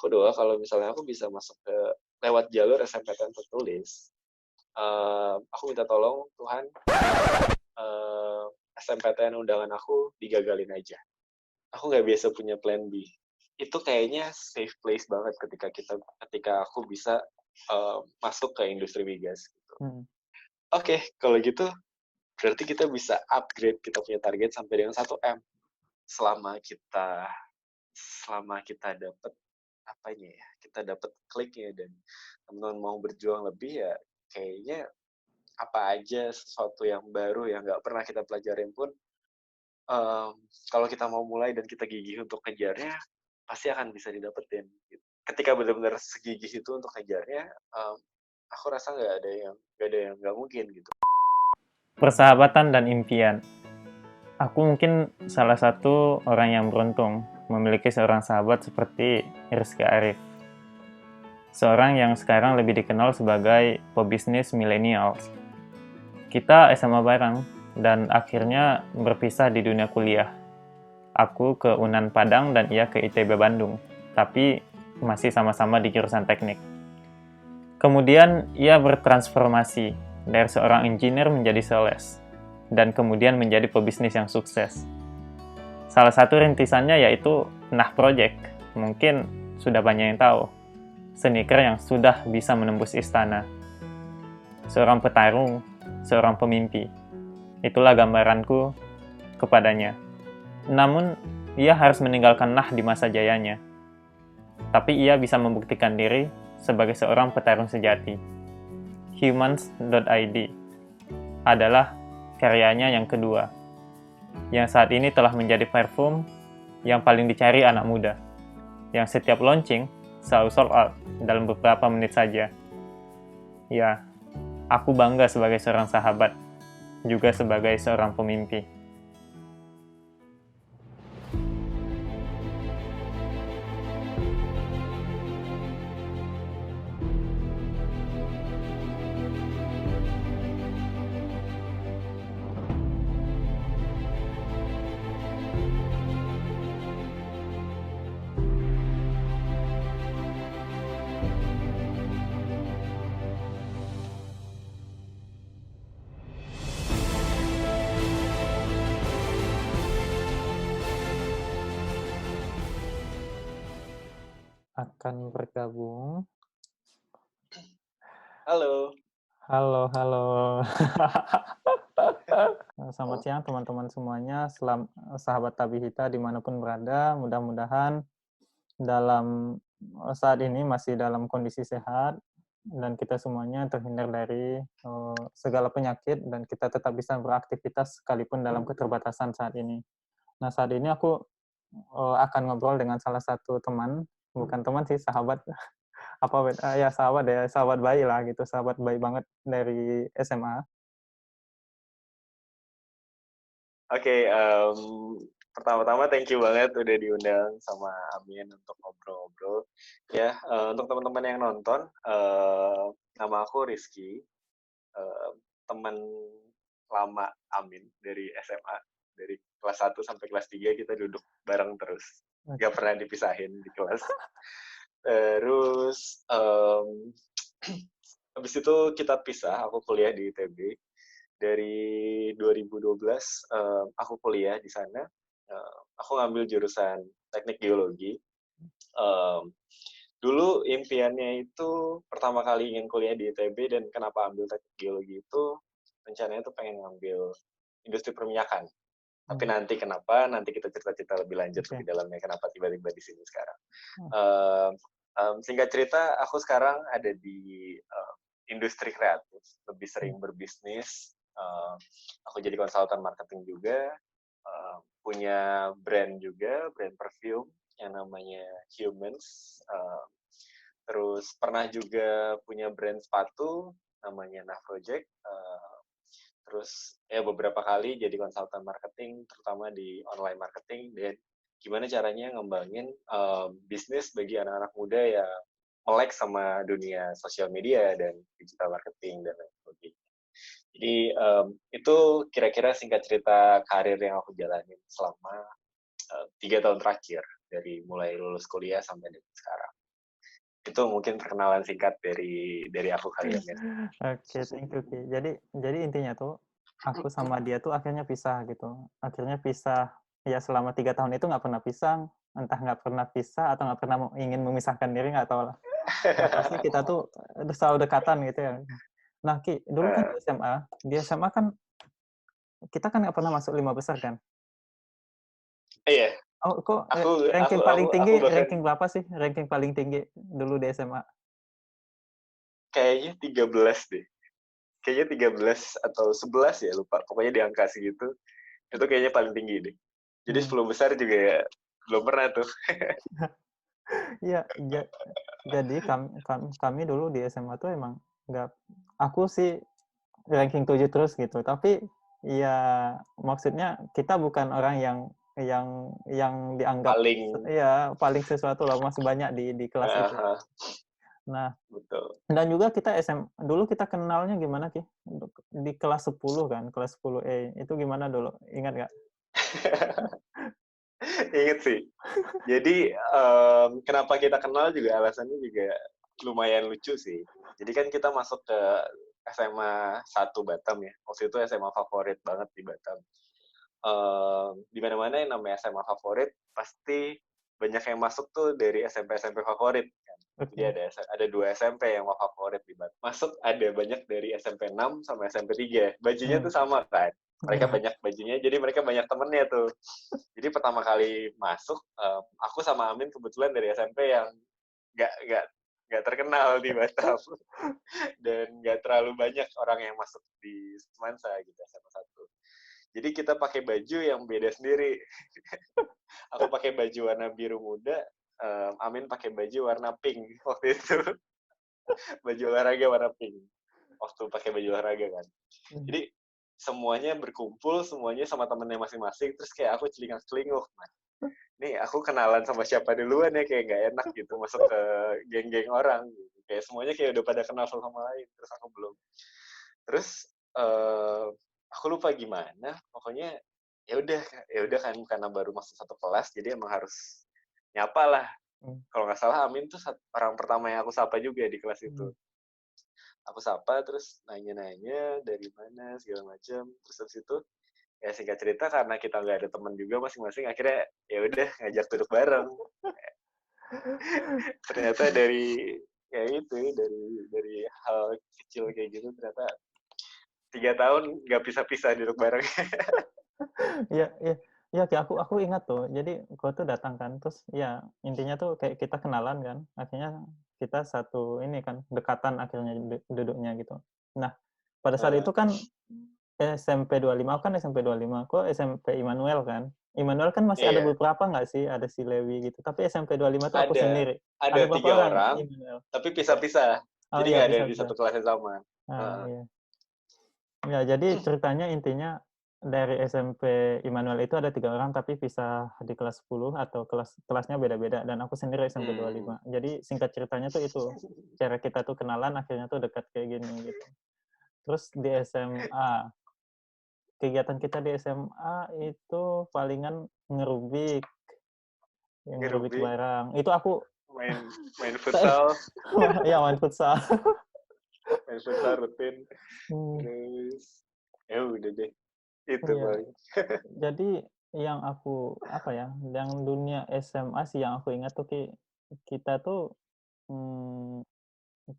aku doa kalau misalnya aku bisa masuk ke lewat jalur SNMPTN tertulis, aku minta tolong Tuhan, eee, SNMPTN undangan aku digagalin aja. Aku nggak biasa punya plan B. Itu kayaknya safe place banget ketika aku bisa, masuk ke industri migas gitu. Mhm. Oke, kalau gitu berarti kita bisa upgrade kita punya target sampai dengan 1 M. Selama kita selama kita dapat apanya ya, kita dapat kliknya dan teman-teman mau berjuang lebih ya kayaknya apa aja sesuatu yang baru yang nggak pernah kita pelajarin pun, mmm, kalau kita mau mulai dan kita gigih untuk kejarnya, pasti akan bisa didapetin gitu. Ketika benar-benar segigih itu untuk kejarnya, aku rasa nggak ada yang nggak mungkin gitu. Persahabatan dan impian. Aku mungkin salah satu orang yang beruntung memiliki seorang sahabat seperti Rizky Arif. Seorang yang sekarang lebih dikenal sebagai pebisnis millennials. Kita SMA bareng dan akhirnya berpisah di dunia kuliah. Aku ke Unan Padang dan ia ke ITB Bandung, tapi masih sama-sama di jurusan teknik. Kemudian ia bertransformasi dari seorang engineer menjadi sales, dan kemudian menjadi pebisnis yang sukses. Salah satu rintisannya yaitu Nah Project, mungkin sudah banyak yang tahu. Sneaker yang sudah bisa menembus istana. Seorang petarung, seorang pemimpi. Itulah gambaranku kepadanya. Namun, ia harus meninggalkan Nah di masa jayanya. Tapi ia bisa membuktikan diri sebagai seorang petarung sejati. Humans.id adalah karyanya yang kedua, yang saat ini telah menjadi parfum yang paling dicari anak muda, yang setiap launching selalu sold out dalam beberapa menit saja. Ya, aku bangga sebagai seorang sahabat, juga sebagai seorang pemimpi. Akan bergabung. Halo. Halo, halo. Selamat siang teman-teman semuanya, sahabat Tabihita dimanapun berada, mudah-mudahan dalam saat ini masih dalam kondisi sehat dan kita semuanya terhindar dari segala penyakit dan kita tetap bisa beraktivitas sekalipun dalam keterbatasan saat ini. Nah, saat ini aku akan ngobrol dengan salah satu teman, bukan teman sih, sahabat. Ya sahabat ya, sahabat bayi lah gitu, sahabat bayi banget dari SMA. Oke, pertama-tama thank you banget udah diundang sama Amin untuk ngobrol-ngobrol. Ya, untuk teman-teman yang nonton, nama aku Rizky, teman lama Amin dari SMA, dari kelas 1 sampai kelas 3 kita duduk bareng terus, nggak pernah dipisahin di kelas. Terus, habis itu kita pisah, aku kuliah di ITB. Dari 2012 aku kuliah di sana. Aku ngambil jurusan teknik geologi. Um, Dulu impiannya itu pertama kali ingin kuliah di ITB dan kenapa ambil teknik geologi itu rencananya tuh pengen ngambil industri perminyakan. Tapi nanti kita cerita-cerita lebih lanjut Oke. lebih dalamnya kenapa tiba-tiba di sini sekarang. Um, Singkat cerita, aku sekarang ada di industri kreatif, lebih sering berbisnis. Aku jadi konsultan marketing juga, punya brand juga, brand perfume yang namanya Humans. Terus pernah juga punya brand sepatu namanya Nah Project. Terus ya beberapa kali jadi konsultan marketing, terutama di online marketing dan gimana caranya ngembangin bisnis bagi anak-anak muda yang melek sama dunia sosial media dan digital marketing dan lain sebagainya. Jadi itu kira-kira singkat cerita karir yang aku jalanin selama 3 tahun terakhir dari mulai lulus kuliah sampai dengan sekarang. Itu mungkin perkenalan singkat dari aku kali ya, Mit. Oke, thank you, Ki. Jadi intinya tuh aku sama dia tuh akhirnya pisah gitu. Akhirnya pisah ya selama 3 tahun itu nggak pernah pisah, entah nggak pernah pisah atau nggak pernah ingin memisahkan diri nggak tahu lah. Yang pasti kita tuh selalu dekatan gitu ya. Nah, Ki, dulu kan di SMA kan kita kan nggak pernah masuk 5 besar kan? Iya, Oh, kok aku aku ranking aku paling aku tinggi, bahkan ranking berapa sih? Ranking paling tinggi dulu di SMA? kayaknya 13 deh. Kayaknya 13 atau 11 ya, lupa. Pokoknya di angka segitu. Itu kayaknya paling tinggi deh. Jadi Hmm. 10 besar juga ya, belum pernah tuh. Iya, jadi kami dulu di SMA tuh emang nggak, aku sih ranking 7 terus gitu. Tapi ya maksudnya kita bukan orang yang dianggap Paling ya paling sesuatu lah, masih banyak di kelas itu. uh, Nah, betul. dan juga kita dulu kita kenalnya gimana Ki? Di kelas 10 kan, kelas 10E. Itu gimana dulu? Ingat nggak? Ingat sih. Jadi kenapa kita kenal juga alasannya juga lumayan lucu sih. Jadi kan kita masuk ke SMA 1 Batam ya. Waktu itu SMA favorit banget di Batam. Di mana-mana yang namanya SMA favorit pasti banyak yang masuk tuh dari SMP favorit kan. Jadi Oke. ada 2 SMP yang favorit di Batam. Masuk ada banyak dari SMP 6 sama SMP 3. Bajunya tuh Hmm. sama kan. Mereka Iya. banyak bajunya, jadi mereka banyak temennya tuh. Jadi pertama kali masuk, aku sama Amin kebetulan dari SMP yang nggak nggak terkenal di Batam dan nggak terlalu banyak orang yang masuk di Semansa gitu SMA 1. Jadi kita pakai baju yang beda sendiri. Aku pakai baju warna biru muda, Amin pakai baju warna pink waktu itu. Baju olahraga warna pink. Waktu pakai baju olahraga kan. Hmm. Jadi semuanya berkumpul, semuanya sama temennya masing-masing. Terus kayak aku celingak-celinguk. Nah, nih aku kenalan sama siapa duluan ya, kayak nggak enak gitu masuk ke geng-geng orang. Gitu. Kayak semuanya kayak udah pada kenal satu sama lain. Terus aku belum. Terus aku lupa gimana. Pokoknya ya udah kan karena baru masuk satu kelas jadi emang harus nyapa lah. Hmm. Kalau nggak salah Amin tuh orang pertama yang aku sapa juga di kelas itu. Hmm. Aku sapa terus nanya-nanya dari mana segala macam. Terus habis itu ya singkat cerita karena kita nggak ada teman juga masing-masing akhirnya ya udah ngajak duduk bareng. Ternyata ya itu dari hal kecil kayak gitu ternyata 3 tahun nggak pisah-pisah duduk bareng. Iya, iya. Iya, Ki, aku ingat tuh. Jadi gua tuh datang kan, terus ya intinya tuh kayak kita kenalan kan. Akhirnya kita satu ini kan, dekatan akhirnya duduknya gitu. Nah, pada saat itu kan SMP 25, aku kan SMP 25, kok SMP Immanuel kan. Immanuel kan masih ada Iya, beberapa nggak sih? Ada si Lewi gitu. Tapi SMP 25 tuh aku ada sendiri. ada Ada berapa 3 orang orang Immanuel? tapi Iya. pisah-pisah. Oh Jadi iya, nggak ada di bisa-bisa. satu kelas yang sama. Ah, Heeh. iya. Ya, jadi ceritanya intinya dari SMP Immanuel itu ada 3 orang tapi pisah di kelas 10 atau kelasnya beda-beda dan aku sendiri SMP Hmm. 25. Jadi singkat ceritanya tuh itu cara kita tuh kenalan akhirnya tuh dekat kayak gini gitu. Terus di SMA, kegiatan kita di SMA itu palingan ngerubik, yang ngerubik Ngerubik, barang. Itu aku main main futsal, ya main futsal. main futsal rutin. Hmm, Terus ya udah deh. Itu iya. paling. Jadi yang aku apa ya, yang dunia SMA sih yang aku ingat tuh kita tuh hmm,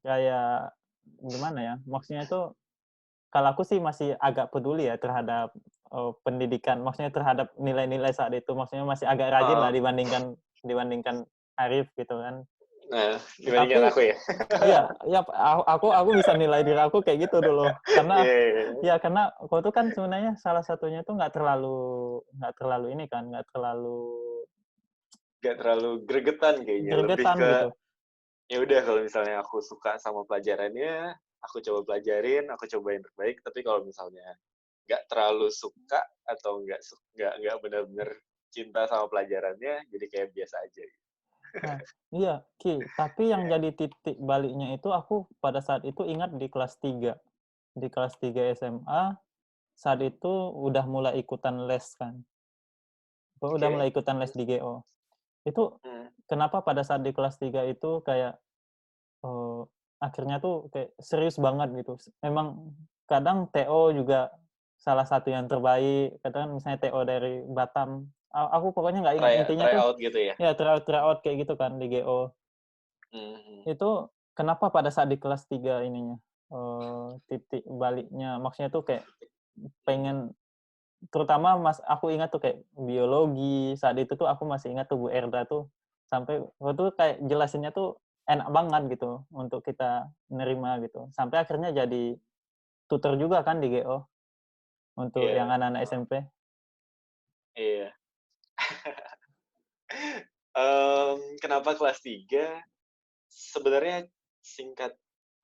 kayak gimana ya? Maksudnya itu kalau aku sih masih agak peduli ya terhadap pendidikan, maksudnya terhadap nilai-nilai saat itu, maksudnya masih agak rajin lah Oh, dibandingkan dibandingkan Arif gitu kan. nah, dibandingkan Tapi aku ya. iya, iya aku bisa nilai diri aku kayak gitu dulu. Karena Iya, ya karena aku tuh kan sebenarnya salah satunya tuh nggak terlalu ini kan, nggak terlalu nggak terlalu gregetan kayaknya. Lebih gregetan ke gitu. ya udah kalau misalnya aku suka sama pelajarannya, aku coba pelajarin, aku coba yang terbaik. Tapi kalau misalnya nggak terlalu suka atau nggak benar-benar cinta sama pelajarannya, jadi kayak biasa aja. Nah, iya, Ki, tapi yang jadi titik baliknya itu aku pada saat itu ingat di kelas 3. Di kelas 3 SMA, saat itu udah mulai ikutan les kan. Aku udah mulai Oke. ikutan les di GO. Itu Hmm. kenapa pada saat di kelas 3 itu kayak akhirnya tuh kayak serius banget gitu. Memang kadang TO juga salah satu yang terbaik, kadang misalnya TO dari Batam, aku pokoknya nggak ingat, intinya Try tuh out gitu ya. ya tryout kayak gitu kan di GO. Mhm. Itu kenapa pada saat di kelas 3 ininya, titik baliknya, maksudnya tuh kayak Mhm. pengen, terutama aku ingat tuh kayak biologi, saat itu tuh aku masih ingat tuh Bu Erda tuh, sampai waktu itu kayak jelasinnya tuh enak banget gitu untuk kita nerima gitu. Sampai akhirnya jadi tutor juga kan di GO, untuk yang Iya, anak-anak SMP. iya. Kenapa kelas 3? Sebenarnya singkat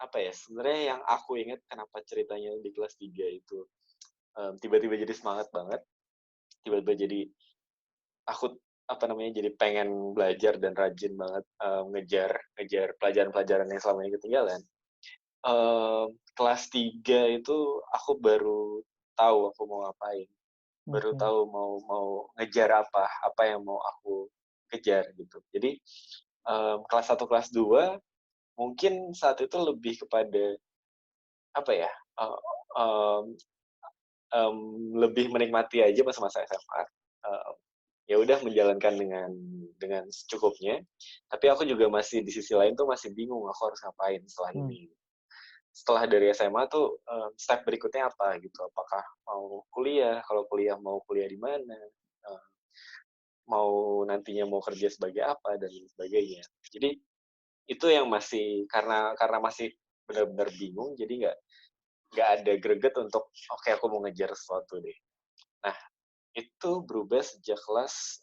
apa ya, sebenarnya yang aku ingat kenapa ceritanya di kelas 3 itu, tiba-tiba jadi semangat banget, tiba-tiba jadi aku, apa namanya, jadi pengen belajar dan rajin banget, ngejar ngejar pelajaran-pelajaran yang selama ini ketinggalan. Kelas 3 itu aku baru tahu aku mau ngapain, baru Oke. tahu mau mau ngejar apa yang mau aku kejar gitu. Jadi, kelas 1 kelas 2 mungkin saat itu lebih kepada apa ya, eee, mmm, lebih menikmati aja masa-masa SMA, ya udah menjalankan dengan secukupnya, tapi aku juga masih di sisi lain tuh masih bingung aku harus ngapain setelah Mmm. ini. Setelah dari SMA tuh, step berikutnya apa gitu, apakah mau kuliah, kalau kuliah mau kuliah di mana, eee, mau nantinya mau kerja sebagai apa dan lain sebagainya. Jadi itu yang masih karena masih benar-benar bingung, jadi nggak ada greget untuk, "Oke, aku mau ngejar sesuatu deh." Nah, itu berubah sejak kelas,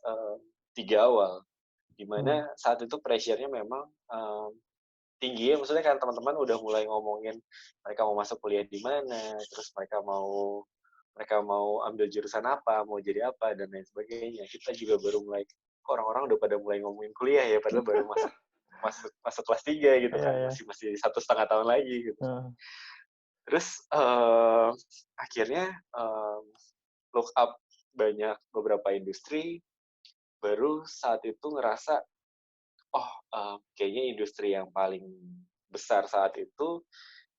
3 awal, di Mmm. mana saat itu pressure-nya memang, tinggi ya, maksudnya kan teman-teman udah mulai ngomongin mereka mau masuk kuliah di mana, terus mereka mau ambil jurusan apa, mau jadi apa, dan lain sebagainya. Kita juga baru mulai, kok orang-orang udah pada mulai ngomongin kuliah ya, padahal baru masuk masuk masuk kelas 3 gitu Iya kan, iya. masih masih 1,5 tahun lagi gitu. Heeh. Terus, akhirnya, look up banyak beberapa industri, baru saat itu ngerasa, oh, kayaknya industri yang paling besar saat itu,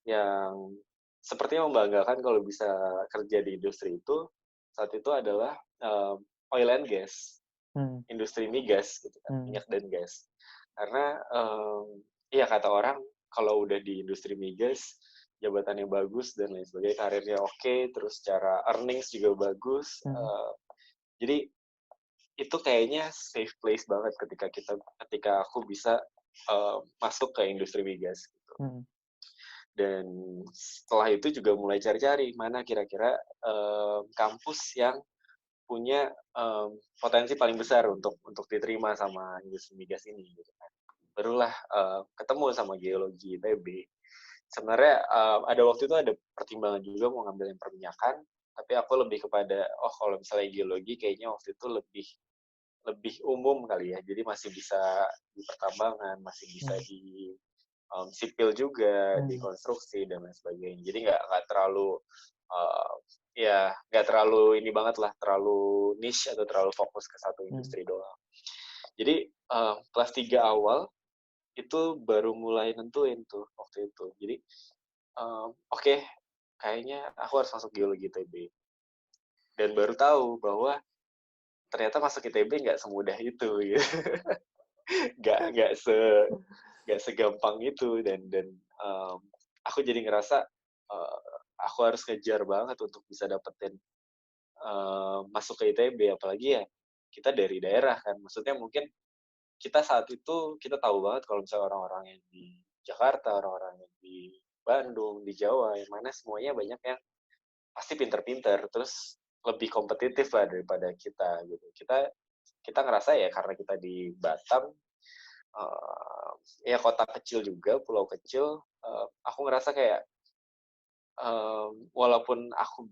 yang sepertinya membanggakan kalau bisa kerja di industri itu, saat itu adalah, oil and gas, Mmm. industri migas gitu kan, Mmm. minyak dan gas. Karena, iya kata orang kalau udah di industri migas, jabatannya bagus dan lain sebagainya, karirnya oke, terus secara earnings juga bagus, Mhm. jadi itu kayaknya safe place banget ketika aku bisa, masuk ke industri migas gitu. Mhm. Dan setelah itu juga mulai cari-cari mana kira-kira, kampus yang punya, potensi paling besar untuk diterima sama industri migas ini gitu kan. Barulah, ketemu sama geologi ITB. Sebenarnya, ada waktu itu ada pertimbangan juga mau ngambil yang perminyakan, tapi aku lebih kepada, oh kalau misalnya geologi kayaknya waktu itu lebih lebih umum kali ya, jadi masih bisa di pertambangan, masih bisa Mmm. di, sipil juga, di Mmm. konstruksi dan lain sebagainya. Jadi nggak terlalu, eee, ya nggak terlalu ini banget lah, terlalu niche atau terlalu fokus ke satu Mmm. industri doang. Jadi, kelas 3 awal itu baru mulai nentuin tuh waktu itu. Jadi, oke, kayaknya aku harus masuk geologi ITB, dan baru tahu bahwa ternyata masuk ITB nggak semudah itu gitu. Nggak nggak segampang itu, dan aku jadi ngerasa, eee, aku harus ngejar banget untuk bisa dapetin, masuk ke ITB, apalagi ya kita dari daerah kan, maksudnya mungkin kita saat itu kita tahu banget kalau misalnya orang-orang yang di Jakarta, orang-orang yang di Bandung, di Jawa, yang mana semuanya banyak yang pasti pinter-pinter, terus lebih kompetitif lah daripada kita gitu. Kita kita ngerasa ya karena kita di Batam, ya kota kecil juga, pulau kecil, aku ngerasa kayak, walaupun aku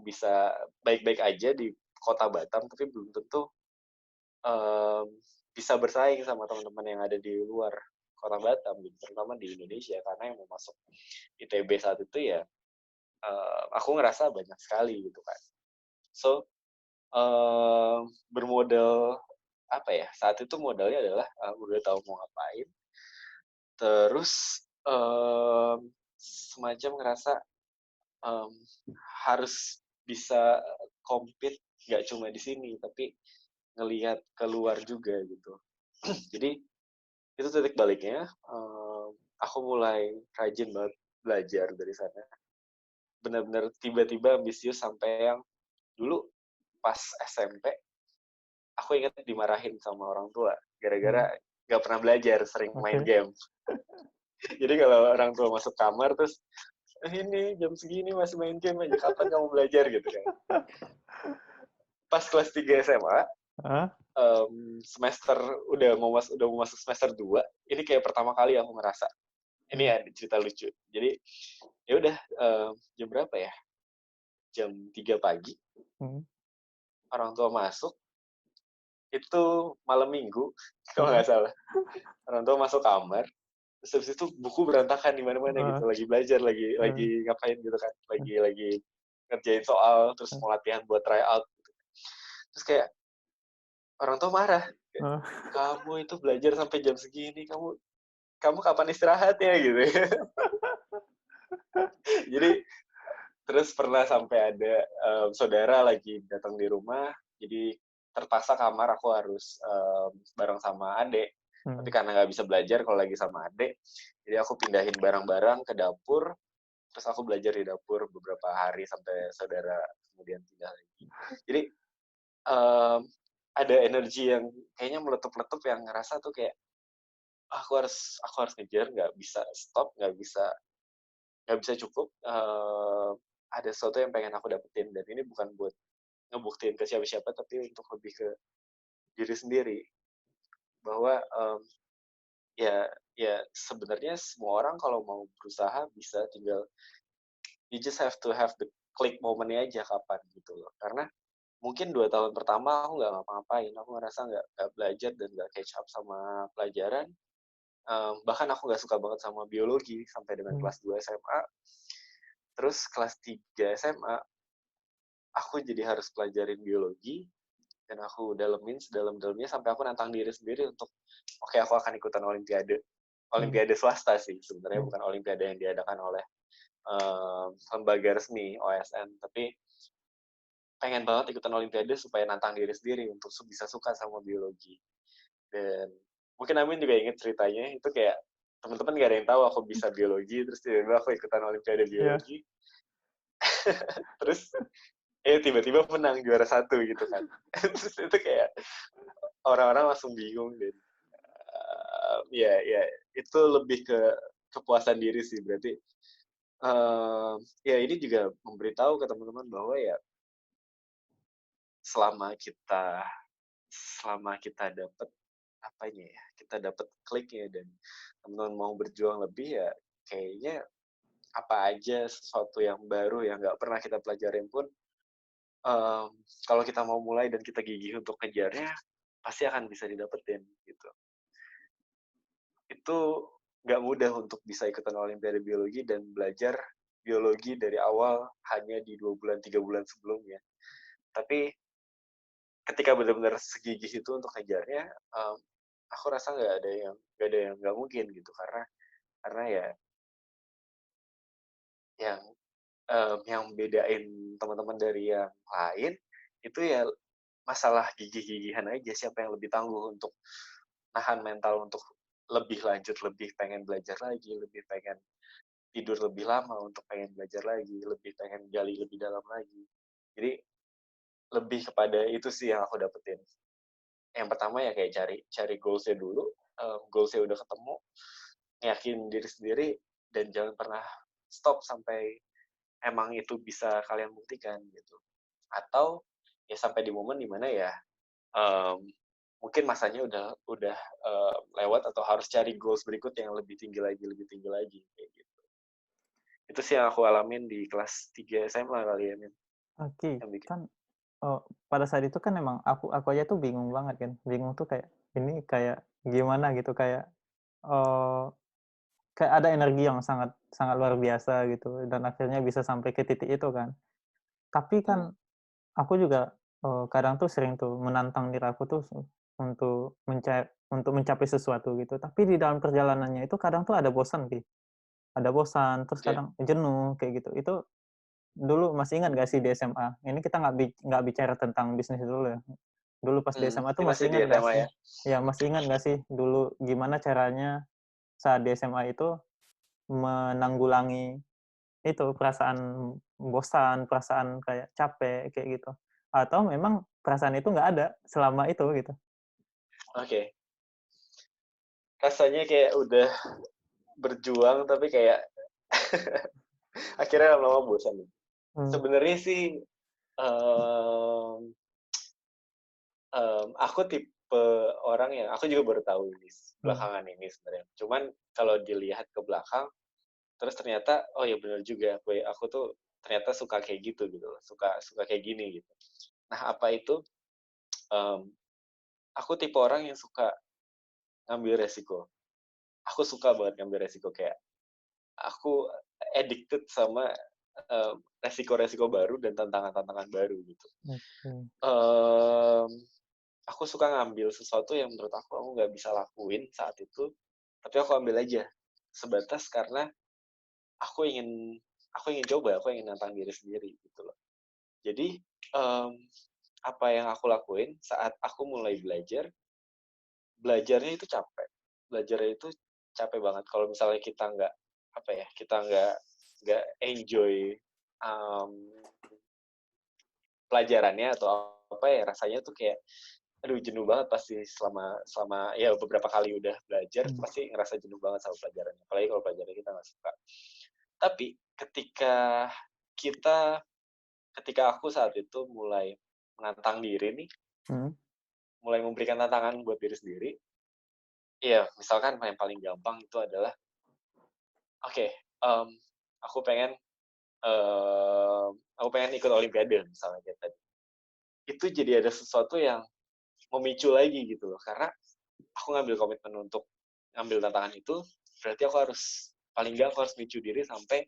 bisa baik-baik aja di kota Batam, tapi belum tentu, mmm, bisa bersaing sama teman-teman yang ada di luar kota Batam gitu, terutama di Indonesia. Karena yang mau masuk ITB saat itu ya, aku ngerasa banyak sekali gitu kan. So, bermodal apa ya, saat itu modalnya adalah, udah tahu mau ngapain, Terus semacam ngerasa um, harus bisa compete nggak cuma di sini, tapi ngelihat keluar juga gitu. Jadi itu titik baliknya. Aku mulai rajin banget belajar dari sana. Benar-benar tiba-tiba ambisius sampai yang dulu pas SMP aku ingat dimarahin sama orang tua gara-gara nggak pernah belajar, sering main Oke. game. Jadi kalau orang tua masuk kamar terus ini jam segini masih main game aja, kapan kamu belajar gitu kan. Pas kelas 3 SMA, Ah, semester udah mau masuk semester 2, ini kayak pertama kali aku ngerasa. Ini hmm, ya cerita lucu. Jadi ya udah, jam berapa ya? Jam 3 pagi hmm, orang tua masuk, itu malam minggu kalau hmm, nggak salah. Orang tua masuk kamar, terus habis itu buku berantakan di mana-mana gitu, ah, lagi belajar, lagi ah, ngapain gitu kan, lagi ngerjain soal, terus mau latihan buat try out. Terus kayak orang tua marah, kayak, ah, kamu itu belajar sampai jam segini, kamu kamu kapan istirahat ya gitu. Jadi terus pernah sampai ada saudara lagi datang di rumah, jadi terpaksa kamar aku harus bareng sama adik. Tapi hmm, karena nggak bisa belajar kalau lagi sama adik, jadi aku pindahin barang-barang ke dapur, terus aku belajar di dapur beberapa hari sampai saudara kemudian pindah lagi. Jadi um, ada energi yang kayaknya meletup-letup yang ngerasa tuh kayak aku harus ngejar, nggak bisa stop, nggak bisa cukup. Ada sesuatu yang pengen aku dapetin, dan ini bukan buat ngebuktiin ke siapa-siapa, tapi untuk lebih ke diri sendiri, bahwa ya ya sebenarnya semua orang kalau mau berusaha bisa, tinggal you just have to have the click momennya aja kapan gitu loh. Karena mungkin 2 tahun pertama aku nggak ngapa-ngapain, aku ngerasa nggak belajar dan nggak catch up sama pelajaran. Bahkan aku nggak suka banget sama biologi sampai dengan hmm, kelas 2 SMA. Terus kelas 3 SMA aku jadi harus pelajarin biologi, dan aku dalemin sedalam-dalamnya sampai aku nantang diri sendiri untuk oke, aku akan ikutan olimpiade. hmm, Olimpiade swasta sih sebenarnya, hmm, bukan olimpiade yang diadakan oleh lembaga resmi OSN, tapi pengen banget ikutan olimpiade supaya nantang diri sendiri untuk bisa suka sama biologi. Dan mungkin Amin juga inget ceritanya, itu kayak teman-teman gak ada yang tahu aku bisa biologi, terus tiba-tiba aku ikutan olimpiade ya, biologi, terus tiba-tiba menang juara 1 gitu kan. Terus itu kayak orang-orang langsung bingung, dan ya itu lebih ke kepuasan diri sih berarti. Ya ini juga memberitahu ke teman-teman bahwa ya selama kita selama kita dapat apanya ya, kita dapat kliknya, dan teman-teman mau berjuang lebih, ya kayaknya apa aja sesuatu yang baru yang nggak pernah kita pelajarin pun, um, kalau kita mau mulai dan kita gigih untuk kejarnya, pasti akan bisa didapetin gitu. Itu nggak mudah untuk bisa ikutan olimpiade biologi dan belajar biologi dari awal hanya di 2 bulan 3 bulan sebelumnya. Tapi ketika benar-benar segigih itu untuk kejarnya, aku rasa nggak ada yang nggak mungkin gitu, karena ya yang yang bedain teman-teman dari yang lain itu ya masalah gigih-gigihan aja, siapa yang lebih tangguh untuk nahan mental untuk lebih lanjut, lebih pengen belajar lagi, lebih pengen tidur lebih lama untuk pengen belajar lagi, lebih pengen gali lebih dalam lagi. Jadi lebih kepada itu sih yang aku dapetin. Yang pertama ya kayak cari goals-nya dulu, goals-nya udah ketemu, yakin diri sendiri, dan jangan pernah stop sampai emang itu bisa kalian buktikan gitu. Atau ya sampai di momen dimana ya um, mungkin masanya udah lewat, atau harus cari goals berikut yang lebih tinggi lagi kayak gitu. Itu sih yang aku alamin di kelas 3 SMA kali ya, Min. oke. Yang bikin. Kan pada saat itu kan emang aku aja tuh bingung banget kan, bingung tuh kayak, ini kayak gimana gitu, kayak, eee, kayak ada energi yang sangat sangat luar biasa gitu dan akhirnya bisa sampai ke titik itu kan. Tapi Hmm. kan aku juga, kadang tuh sering tuh menantang diri aku tuh untuk mencapai sesuatu gitu. Tapi di dalam perjalanannya itu kadang tuh ada bosan, Pi. Ada bosan, terus Oke. kadang jenuh kayak gitu. Itu dulu masih ingat gak sih di SMA? Ini kita nggak bicara tentang bisnis dulu ya. Dulu pas di SMA tuh Ini masih masih di ingat gak SMA sih? ya. Ya masih ingat gak sih dulu gimana caranya saat di SMA itu menanggulangi itu perasaan bosan, perasaan kayak capek kayak gitu? Atau memang perasaan itu nggak ada selama itu gitu? Oke. Rasanya kayak udah berjuang tapi kayak akhirnya lama-lama bosan. Hmm. Sebenarnya sih em, aku tipe orang yang aku juga baru tahu ini Hmm. belakangan ini sebenarnya. Cuman kalau dilihat ke belakang, terus ternyata oh ya benar juga, aku tuh ternyata suka kayak gitu gitu, suka suka kayak gini gitu. Nah apa itu? Em, aku tipe orang yang suka ngambil resiko. Aku suka banget ngambil resiko kayak aku addicted sama resiko-resiko baru dan tantangan-tantangan baru gitu. Oke. Um, aku suka ngambil sesuatu yang menurut aku nggak bisa lakuin saat itu, tapi aku ambil aja sebatas karena aku ingin aku ingin coba, aku ingin nantang diri sendiri gitu loh. Jadi um, apa yang aku lakuin saat aku mulai belajar, belajarnya itu capek, belajarnya itu capek banget. Kalau misalnya kita nggak apa ya, kita nggak enjoy um, pelajarannya atau apa ya rasanya tuh kayak aduh jenuh banget pasti selama selama ya beberapa kali udah belajar Hmm. pasti ngerasa jenuh banget sama pelajarannya apalagi kalau pelajarannya kita nggak suka tapi ketika kita ketika aku saat itu mulai menantang diri nih Hmm. mulai memberikan tantangan buat diri sendiri ya misalkan yang paling gampang itu adalah oke, aku pengen aku pengen ikut olimpiade misalnya kayak tadi itu jadi ada sesuatu yang memicu lagi gitu loh karena aku ngambil komitmen untuk ngambil tantangan itu berarti aku harus paling nggak aku harus micu diri sampai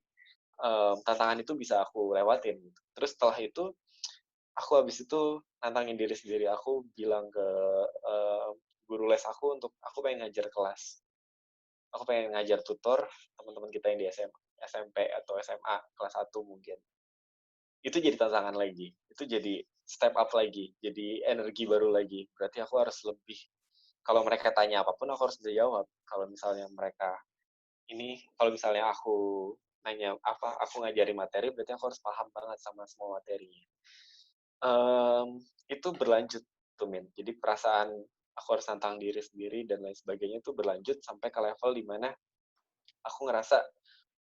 tantangan itu bisa aku lewatin gitu. Terus setelah itu aku habis itu nantangin diri sendiri aku bilang ke guru les aku untuk aku pengen ngajar kelas aku pengen ngajar tutor teman-teman kita yang di SMP atau SMA kelas 1 mungkin itu jadi tantangan lagi itu jadi step up lagi jadi energi baru lagi berarti aku harus lebih kalau mereka tanya apapun aku harus bisa jawab kalau misalnya mereka ini kalau misalnya aku nanya apa aku ngajari materi berarti aku harus paham banget sama semua materinya itu berlanjut tuh Min jadi perasaan aku harus tantang diri sendiri dan lain sebagainya itu berlanjut sampai ke level dimana aku ngerasa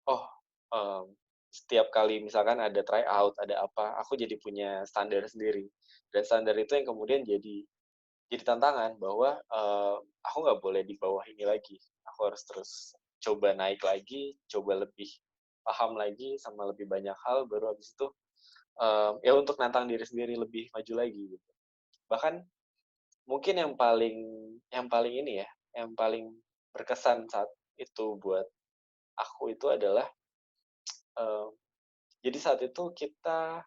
oh um, setiap kali misalkan ada try out ada apa aku jadi punya standar sendiri dan standar itu yang kemudian jadi tantangan bahwa aku nggak boleh di bawah ini lagi aku harus terus coba naik lagi coba lebih paham lagi sama lebih banyak hal baru habis itu ya untuk nantang diri sendiri lebih maju lagi gitu bahkan mungkin yang paling ini ya yang paling berkesan saat itu buat aku itu adalah um, jadi saat itu kita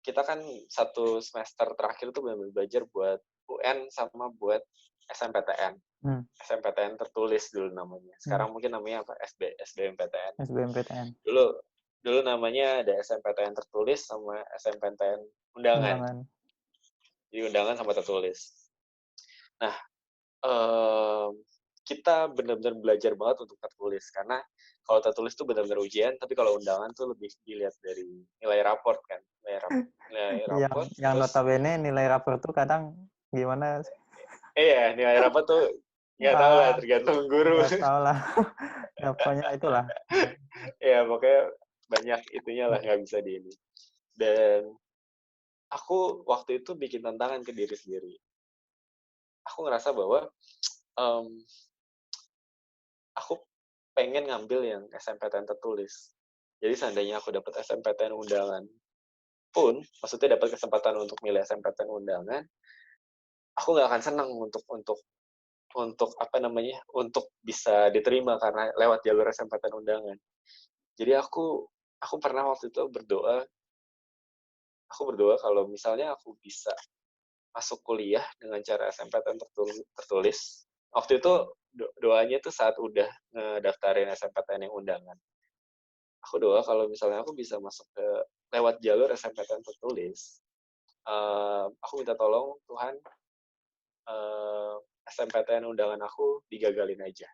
kita kan satu semester terakhir tuh benar-benar belajar buat UN sama buat SMPTN. Hmm. SMPTN tertulis dulu namanya. Hmm. Sekarang mungkin namanya apa? SBMPTN. SBMPTN. Dulu dulu namanya ada SMPTN tertulis sama SMPTN undangan. Undangan. Jadi undangan sama tertulis. Nah, um, kita benar-benar belajar banget untuk tertulis karena kalau tertulis tuh benar-benar ujian, tapi kalau undangan tuh lebih dilihat dari nilai raport kan, nilai Yang raport. yang Terus notabene nilai rapor tuh kadang gimana sih? nilai raport tuh nggak tahu lah, Ah, tergantung guru. nggak tahu lah. Ya, pokoknya itulah. Ya pokoknya banyak itunya lah nggak bisa di ini. Dan aku waktu itu bikin tantangan ke diri sendiri. Aku ngerasa bahwa um, aku pengen ngambil yang SMPTN tertulis. Jadi seandainya aku dapat SMPTN undangan pun, maksudnya dapat kesempatan untuk milih SMPTN undangan, aku nggak akan senang untuk apa namanya untuk bisa diterima karena lewat jalur SMPTN undangan. Jadi aku pernah waktu itu berdoa kalau misalnya aku bisa masuk kuliah dengan cara SNMPTN tertulis. Waktu itu doanya tuh saat udah ngedaftarin SNMPTN yang undangan. Aku doa kalau misalnya aku bisa masuk ke lewat jalur SNMPTN tertulis. Aku minta tolong Tuhan, SNMPTN undangan aku digagalin aja.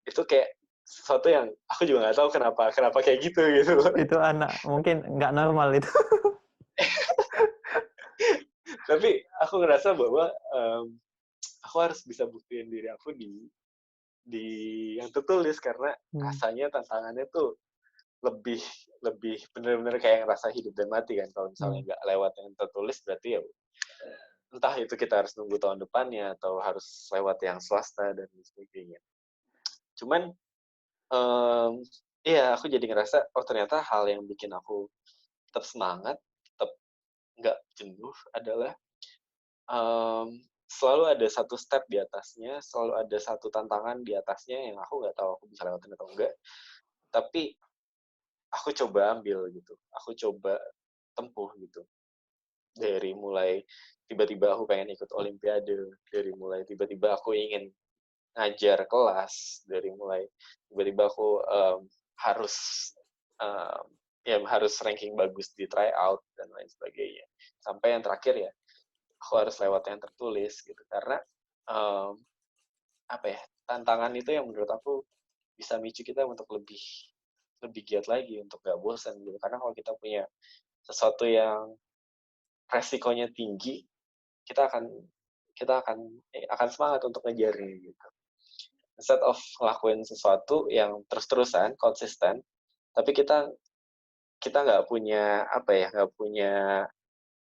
Itu kayak sesuatu yang aku juga nggak tahu kenapa kayak gitu. Itu anak mungkin nggak normal itu. Tapi aku ngerasa bahwa aku harus bisa buktiin diri aku di yang tertulis, karena rasanya tantangannya tuh lebih lebih bener-bener kayak ngerasa hidup dan mati kan. Kalau misalnya nggak lewat yang tertulis, berarti ya entah itu kita harus nunggu tahun depannya atau harus lewat yang swasta dan sebagainya. Cuman iya, aku jadi ngerasa oh ternyata hal yang bikin aku tetap semangat, tetap nggak jenuh adalah selalu ada satu step di atasnya, selalu ada satu tantangan di atasnya yang aku nggak tahu aku bisa lewatin atau enggak. Tapi aku coba ambil gitu, aku coba tempuh gitu. Dari mulai tiba-tiba aku pengen ikut olimpiade, dari mulai tiba-tiba aku ingin ngajar kelas, dari mulai tiba-tiba aku harus ya harus ranking bagus di tryout dan lain sebagainya. Sampai yang terakhir ya, aku harus lewat yang tertulis gitu, karena apa ya, tantangan itu yang menurut aku bisa micu kita untuk lebih giat lagi, untuk gak bosan gitu. Karena kalau kita punya sesuatu yang resikonya tinggi, kita akan semangat untuk ngejarnya gitu. Instead of ngelakuin sesuatu yang terus-terusan konsisten, tapi kita nggak punya apa ya, nggak punya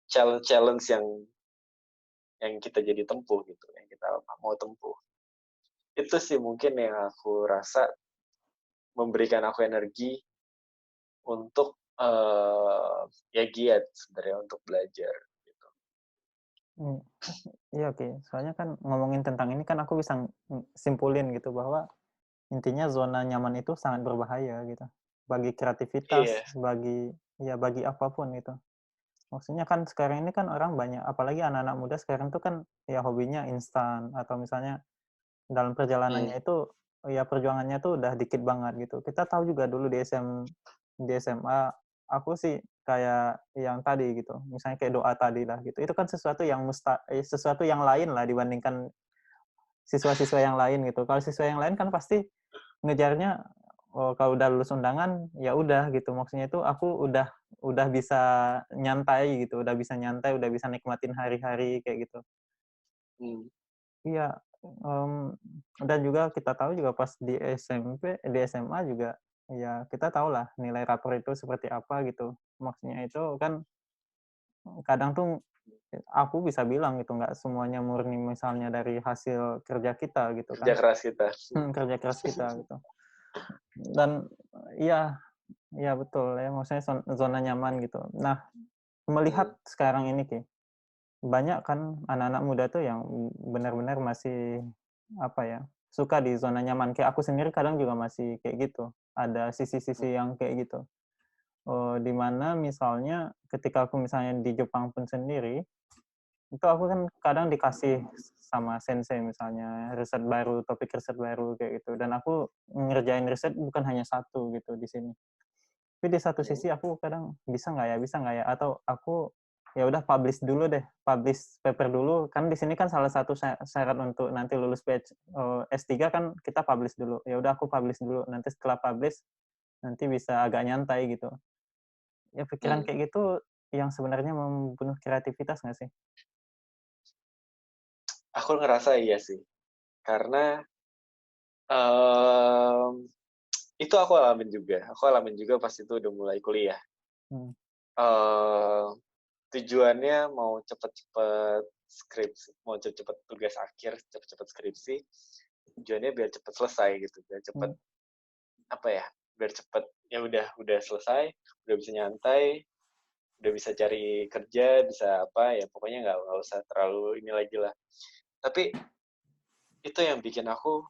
challenge yang kita jadi tempuh gitu, yang kita mau tempuh. Itu sih mungkin yang aku rasa memberikan aku energi untuk ya giat sebenarnya untuk belajar gitu. Iya oke. Soalnya kan ngomongin tentang ini kan aku bisa simpulin gitu bahwa intinya zona nyaman itu sangat berbahaya gitu. Bagi kreativitas, Iya. bagi apapun gitu. Maksudnya kan sekarang ini kan orang banyak, apalagi anak-anak muda sekarang tuh kan ya hobinya instan atau misalnya dalam perjalanannya itu ya perjuangannya tuh udah dikit banget gitu. Kita tahu juga dulu di SMA aku sih kayak yang tadi gitu. Misalnya kayak doa tadi lah gitu. Itu kan sesuatu yang lain lah dibandingkan siswa-siswa yang lain gitu. Kalau siswa yang lain kan pasti ngejarnya oh, kalau udah lulus undangan ya udah gitu. Maksudnya itu aku udah bisa nyantai gitu, udah bisa nikmatin hari-hari kayak gitu. Iya, dan juga kita tahu juga pas di SMP, di SMA juga ya kita tahu lah nilai rapor itu seperti apa gitu. Maksudnya itu kan kadang tuh aku bisa bilang gitu nggak semuanya murni misalnya dari hasil kerja kita gitu Kerja kan. keras kita. Kerja keras kita gitu. Dan iya, iya betul ya maksudnya zona nyaman gitu. Nah, melihat sekarang ini Ki, banyak kan anak-anak muda tuh yang benar-benar masih apa ya, suka di zona nyaman. Kayak aku sendiri kadang juga masih kayak gitu. Ada sisi-sisi yang kayak gitu. Di mana misalnya ketika aku misalnya di Jepang pun sendiri, itu aku kan kadang dikasih sama sensei misalnya riset baru, topik riset baru kayak gitu. Dan aku ngerjain riset bukan hanya satu gitu di sini. Tapi di satu sisi aku kadang bisa nggak ya, atau aku ya udah publish dulu deh, publish paper dulu. Kan di sini kan salah satu syarat untuk nanti lulus S3 kan kita publish dulu. Ya udah aku publish dulu. Nanti setelah publish nanti bisa agak nyantai gitu. Ya pikiran kayak gitu yang sebenarnya membunuh kreativitas nggak sih? Aku ngerasa iya sih, karena um, itu aku alamin juga. Aku alamin juga pas itu udah mulai kuliah. Uh, Tujuannya mau cepet-cepet skripsi, mau cepet-cepet tugas akhir, cepet-cepet skripsi. Tujuannya biar cepet selesai gitu, biar cepet apa ya, biar cepet ya udah selesai, udah bisa nyantai, udah bisa cari kerja, bisa apa ya, pokoknya nggak usah terlalu ini lagi lah. Tapi itu yang bikin aku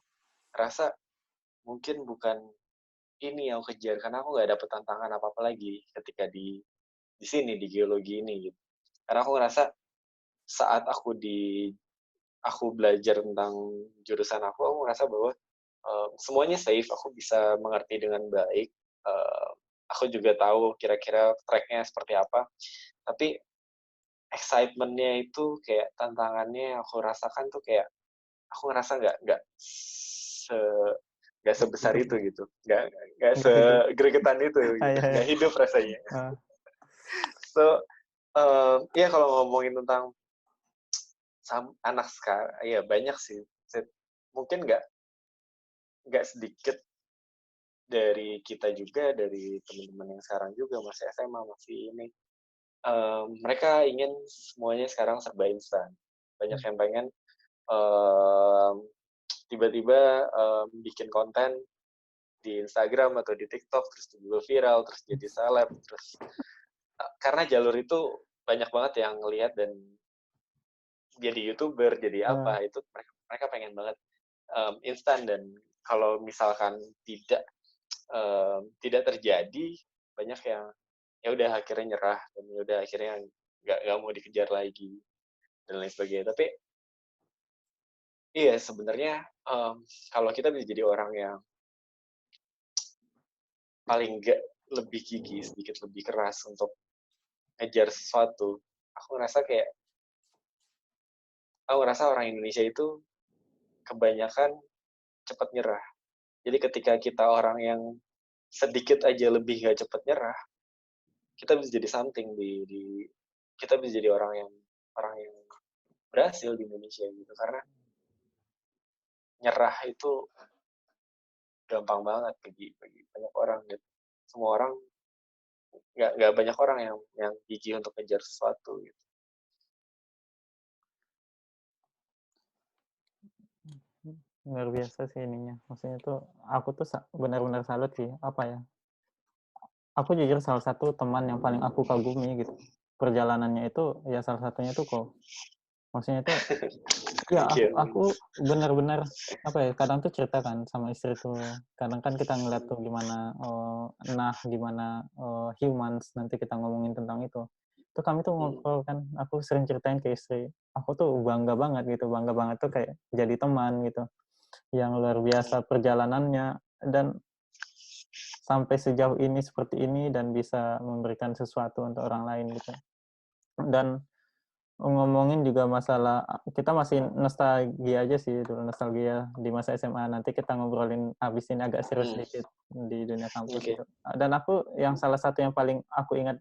rasa mungkin bukan ini yang aku kejar, karena aku nggak dapet tantangan apa-apa lagi ketika di sini di geologi ini gitu. Karena aku ngerasa saat aku belajar tentang jurusan aku merasa bahwa semuanya safe, aku bisa mengerti dengan baik. Aku juga tahu kira-kira tracknya seperti apa. Tapi excitement-nya itu kayak tantangannya yang aku rasakan tuh kayak aku ngerasa se nggak sebesar itu gitu, nggak Nggak hidup. segregetan itu gitu, Iya, iya. nggak hidup rasanya. Ah, So ya kalau ngomongin tentang anak sekarang, ya banyak sih. Mungkin nggak sedikit dari kita juga, dari teman-teman yang sekarang juga masih SMA, masih ini. Mereka ingin semuanya sekarang serba instan. Banyak yang pengen tiba-tiba bikin konten di Instagram atau di TikTok, terus tiba viral, terus jadi seleb, terus karena jalur itu banyak banget yang ngelihat dan jadi YouTuber, jadi ah. apa, itu mereka pengen banget instan. Dan kalau misalkan tidak terjadi, banyak yang ya udah akhirnya nyerah dan ya udah akhirnya nggak mau dikejar lagi dan lain sebagainya. Tapi iya sebenarnya kalau kita bisa jadi orang yang paling nggak lebih gigih, sedikit lebih keras untuk ngejar sesuatu, aku ngerasa orang Indonesia itu kebanyakan cepat nyerah. Jadi ketika kita orang yang sedikit aja lebih nggak cepat nyerah, kita bisa jadi something kita bisa jadi orang yang berhasil di Indonesia gitu, karena nyerah itu gampang banget bagi banyak orang gitu. Semua orang nggak banyak orang yang gigih untuk ngejar sesuatu gitu. Luar biasa sih ininya. Maksudnya tuh aku tuh benar-benar salut sih. Apa ya? Aku jujur salah satu teman yang paling aku kagumi gitu. Perjalanannya itu ya salah satunya tuh kok. Maksudnya tuh ya Thank aku you. benar-benar apa ya? Kadang tuh cerita kan sama istri tuh. Kadang kan kita ngeliat tuh gimana gimana humans nanti kita ngomongin tentang itu. Tuh kami tuh ngobrol kan. Aku sering ceritain ke istri. Aku tuh bangga banget gitu. Bangga banget tuh kayak jadi teman gitu yang luar biasa perjalanannya dan sampai sejauh ini seperti ini dan bisa memberikan sesuatu untuk orang lain gitu. Dan ngomongin juga masalah kita masih nostalgia aja sih dulu, nostalgia di masa SMA. Nanti kita ngobrolin habis ini agak serius sedikit di dunia kampus Oke. gitu. Dan aku yang salah satu yang paling aku ingat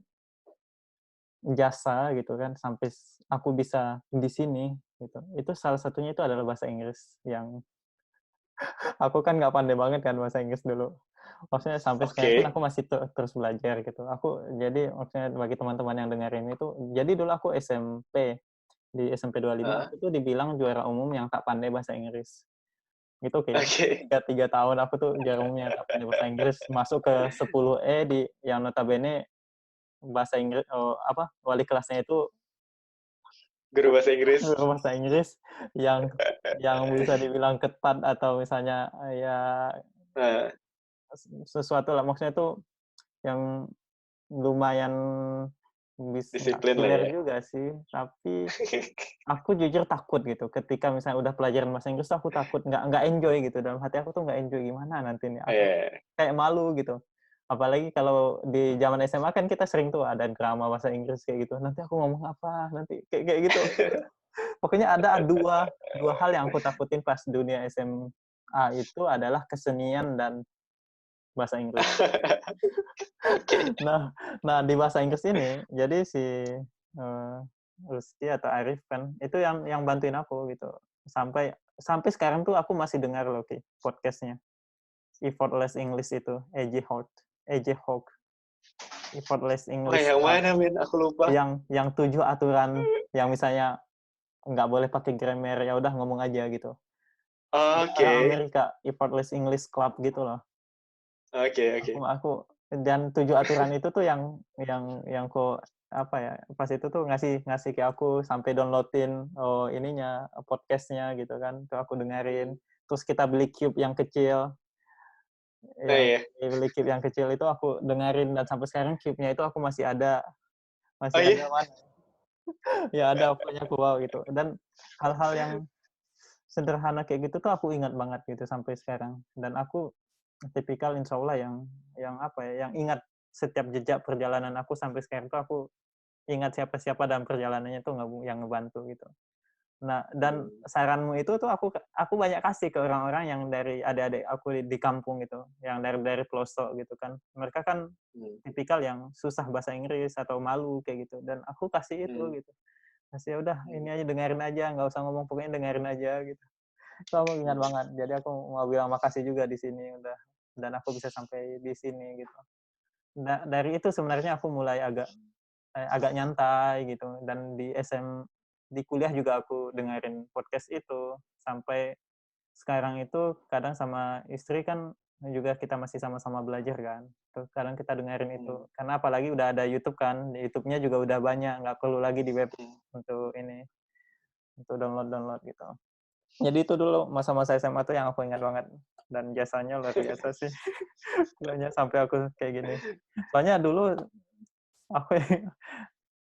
jasa gitu kan sampai aku bisa di sini gitu. Itu salah satunya itu adalah bahasa Inggris yang aku kan nggak pandai banget kan bahasa Inggris dulu. Maksudnya sampai sekarang pun Oke. aku masih terus belajar gitu. Aku jadi maksudnya bagi teman-teman yang dengerin itu, jadi dulu aku SMP di SMP 25 Ah, aku tuh dibilang juara umum yang tak pandai bahasa Inggris. Gitu kayak oke. tiga tahun aku tuh juara umum yang tak pandai bahasa Inggris, masuk ke 10E di yang notabene bahasa Inggris wali kelasnya itu Guru bahasa Inggris. guru bahasa Inggris yang bisa dibilang ketat atau misalnya ya Nah, sesuatu lah maksudnya itu yang lumayan nggak disiplin lah killer ya. juga sih, tapi aku jujur takut gitu ketika misalnya udah pelajaran bahasa Inggris tuh aku takut nggak enjoy gitu, dalam hati aku tuh nggak enjoy gimana nanti nih, aku Eh, kayak malu gitu. Apalagi kalau di zaman SMA kan kita sering tuh ada drama bahasa Inggris kayak gitu, nanti aku ngomong apa, nanti kayak kayak gitu. Pokoknya ada dua hal yang aku takutin pas dunia SMA itu adalah kesenian dan bahasa Inggris. Oke. Nah nah di bahasa Inggris ini, jadi si, Rizky atau Arif kan, itu yang bantuin aku gitu. Sampai sampai sekarang tuh aku masih dengar loh, Ki, podcast-nya. Effortless English itu, AJ Hawk. Effortless Wah, English yang Club. mana, Min? Aku lupa. Yang 7 aturan, yang misalnya nggak boleh pakai grammar, ya udah ngomong aja gitu. Dia orang Oke. Amerika, Effortless English Club gitu loh. Oke, Aku oke. aku dan 7 aturan itu tuh yang kok apa ya, pas itu tuh ngasih ngasih ke aku sampai downloadin ininya, podcast-nya gitu kan. Tuh aku dengerin. Terus kita beli cube yang kecil, Nah, yang ya. beli cube yang kecil itu aku dengerin dan sampai sekarang cube-nya itu aku masih Oh ada iya? mana. Ya ada pokoknya aku wow gitu. Dan hal-hal yang sederhana kayak gitu tuh aku ingat banget gitu sampai sekarang. Dan aku tipikal insya Allah yang apa ya, yang ingat setiap jejak perjalanan aku sampai sekarang tuh aku ingat siapa-siapa dalam perjalanannya tuh yang ngebantu gitu. Nah, dan Hmm, saranmu itu tuh aku banyak kasih ke orang-orang yang dari adik-adik aku di kampung gitu, yang dari pelosok gitu kan. Mereka kan hmm, tipikal yang susah bahasa Inggris atau malu kayak gitu, dan aku kasih itu hmm, gitu. Kasih, "Ya udah hmm, ini aja dengerin aja, nggak usah ngomong, pokoknya dengerin aja," gitu. Itu aku ingat hmm, banget. Jadi aku mau bilang makasih juga di sini udah dan aku bisa sampai di sini gitu. Dari itu sebenarnya aku mulai agak nyantai gitu dan di kuliah juga aku dengerin podcast itu sampai sekarang itu kadang sama istri kan juga kita masih sama-sama belajar kan. Terus kadang kita dengerin itu. hmm, Karena apalagi udah ada YouTube kan, di YouTube-nya juga udah banyak, nggak perlu lagi di web hmm. untuk ini, untuk download-download gitu. Jadi itu dulu masa-masa SMA tuh yang aku ingat banget dan jasanya luar biasa sih. Banyak sampai aku kayak gini. Soalnya dulu aku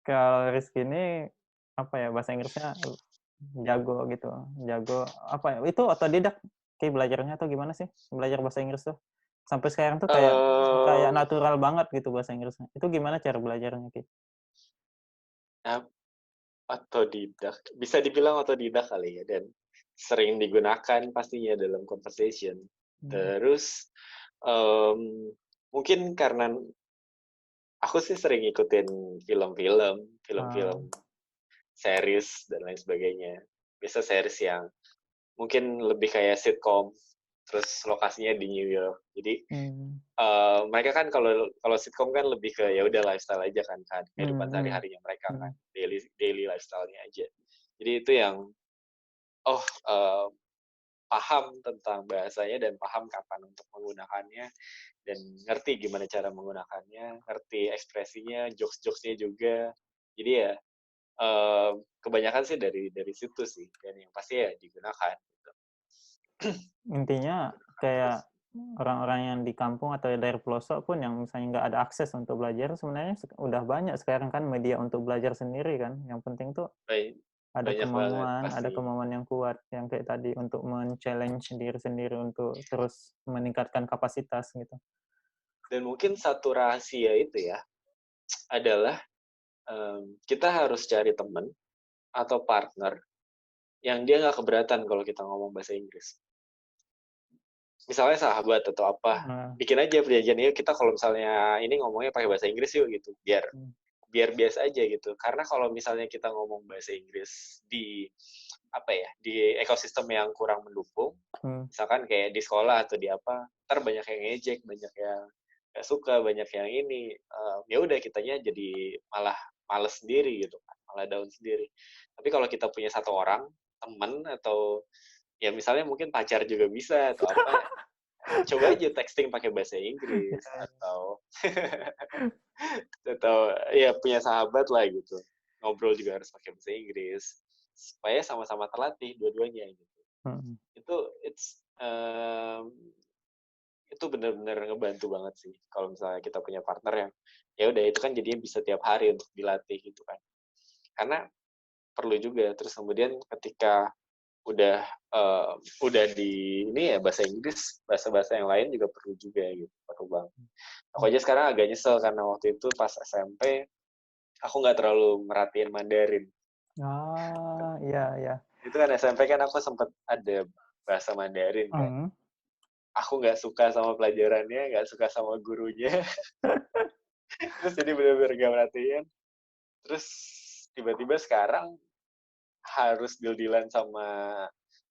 kalau Rizky ini apa ya bahasa Inggrisnya jago gitu, jago apa ya itu otodidak kayak belajarnya atau gimana sih belajar bahasa Inggris tuh sampai sekarang tuh kayak kayak Em, natural banget gitu bahasa Inggrisnya. Itu gimana cara belajarnya Ki? ap- Otodidak, bisa dibilang otodidak kali ya, dan sering digunakan pastinya dalam conversation. Hmm. Terus em, mungkin karena aku sih sering ngikutin film-film, Ah, film-film, series dan lain sebagainya. Biasa series yang mungkin lebih kayak sitcom, terus lokasinya di New York. Jadi hmm, mereka kan kalau kalau sitcom kan lebih ke ya udah lifestyle aja kan kehidupan hmm, hmm, sehari-harinya mereka kan hmm, daily daily lifestyle-nya aja. Jadi itu yang oh paham tentang bahasanya dan paham kapan untuk menggunakannya dan ngerti gimana cara menggunakannya, ngerti ekspresinya, jokes-jokesnya juga. Jadi ya kebanyakan sih dari situ sih dan yang pasti ya digunakan gitu. intinya kayak orang-orang yang di kampung atau dari pelosok pun yang misalnya nggak ada akses untuk belajar sebenarnya udah banyak sekarang kan media untuk belajar sendiri kan yang penting tuh Baik, banyak banget Ada pasti. kemauan yang kuat yang kayak tadi untuk men-challenge diri sendiri untuk terus meningkatkan kapasitas gitu. Dan mungkin satu rahasia itu ya adalah kita harus cari teman atau partner yang dia nggak keberatan kalau kita ngomong bahasa Inggris. Misalnya sahabat atau apa, Nah, bikin aja perjanjian yuk kita kalau misalnya ini ngomongnya pakai bahasa Inggris yuk gitu, biar hmm, biar biasa aja gitu. Karena kalau misalnya kita ngomong bahasa Inggris di apa ya, di ekosistem yang kurang mendukung, hmm, misalkan kayak di sekolah atau di apa, ntar banyak yang ngejek, banyak yang gak suka, banyak yang ini, ya udah kitanya jadi malah males sendiri gitu kan, malah down sendiri. Tapi kalau kita punya satu orang teman atau ya misalnya mungkin pacar juga bisa atau apa, coba aja texting pakai bahasa Inggris atau ya punya sahabat lah gitu, ngobrol juga harus pakai bahasa Inggris supaya sama-sama terlatih dua-duanya gitu. hmm. Itu benar-benar ngebantu banget sih kalau misalnya kita punya partner yang ya udah itu kan jadinya bisa tiap hari untuk dilatih gitu kan, karena perlu juga. Terus kemudian ketika udah udah di ini ya bahasa Inggris, bahasa-bahasa yang lain juga perlu juga gitu, perlu banget. Aku aja sekarang agak nyesel karena waktu itu pas SMP aku nggak terlalu merhatiin Mandarin. Ah, iya, iya. Itu kan SMP kan aku sempat ada bahasa Mandarin kan. Hmm. Aku nggak suka sama pelajarannya, nggak suka sama gurunya. Terus jadi benar-benar gak merhatiin. Terus tiba-tiba sekarang harus deal-dealan sama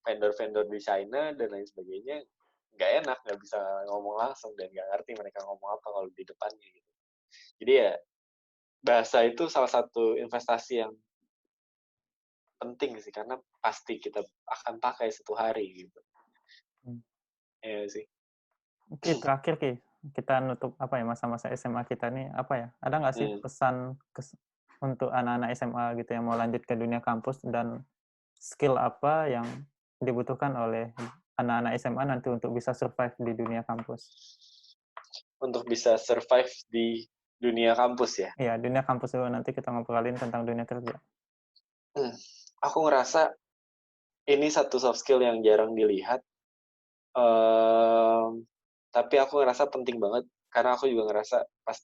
vendor-vendor di China dan lain sebagainya. Nggak enak, nggak bisa ngomong langsung dan nggak ngerti mereka ngomong apa kalau di depannya gitu. Jadi ya bahasa itu salah satu investasi yang penting sih karena pasti kita akan pakai satu hari gitu. Hmm. Ya sih. Oke, terakhir Ki, kita nutup apa ya masa-masa SMA kita nih apa ya? Ada nggak sih Hmm. pesan untuk anak-anak SMA gitu yang mau lanjut ke dunia kampus dan skill apa yang dibutuhkan oleh anak-anak SMA nanti untuk bisa survive di dunia kampus? Untuk bisa survive di dunia kampus ya. Iya, dunia kampus dulu nanti kita ngobrolin tentang dunia kerja. Aku ngerasa ini satu soft skill yang jarang dilihat, um, tapi aku ngerasa penting banget karena aku juga ngerasa pas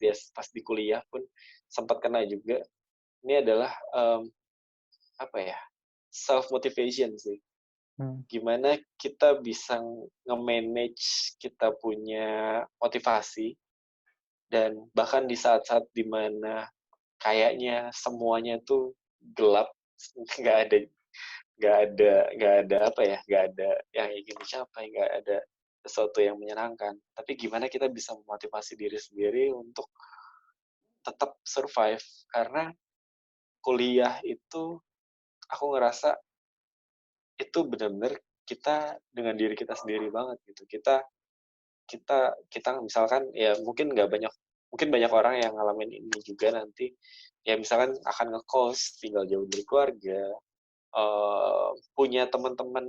di kuliah pun sempat kena juga. Ini adalah apa ya, self motivation sih. Hmm. Gimana kita bisa nge-manage kita punya motivasi, dan bahkan di saat-saat dimana kayaknya semuanya tuh gelap, nggak ada nggak ada apa ya, nggak ada yang ingin dicapai, nggak ada sesuatu yang menyenangkan, tapi gimana kita bisa memotivasi diri sendiri untuk tetap survive. Karena kuliah itu aku ngerasa itu benar-benar kita dengan diri kita sendiri banget gitu. Kita misalkan ya mungkin banyak orang yang ngalamin ini juga nanti, ya misalkan akan ngekos tinggal jauh dari keluarga, punya teman-teman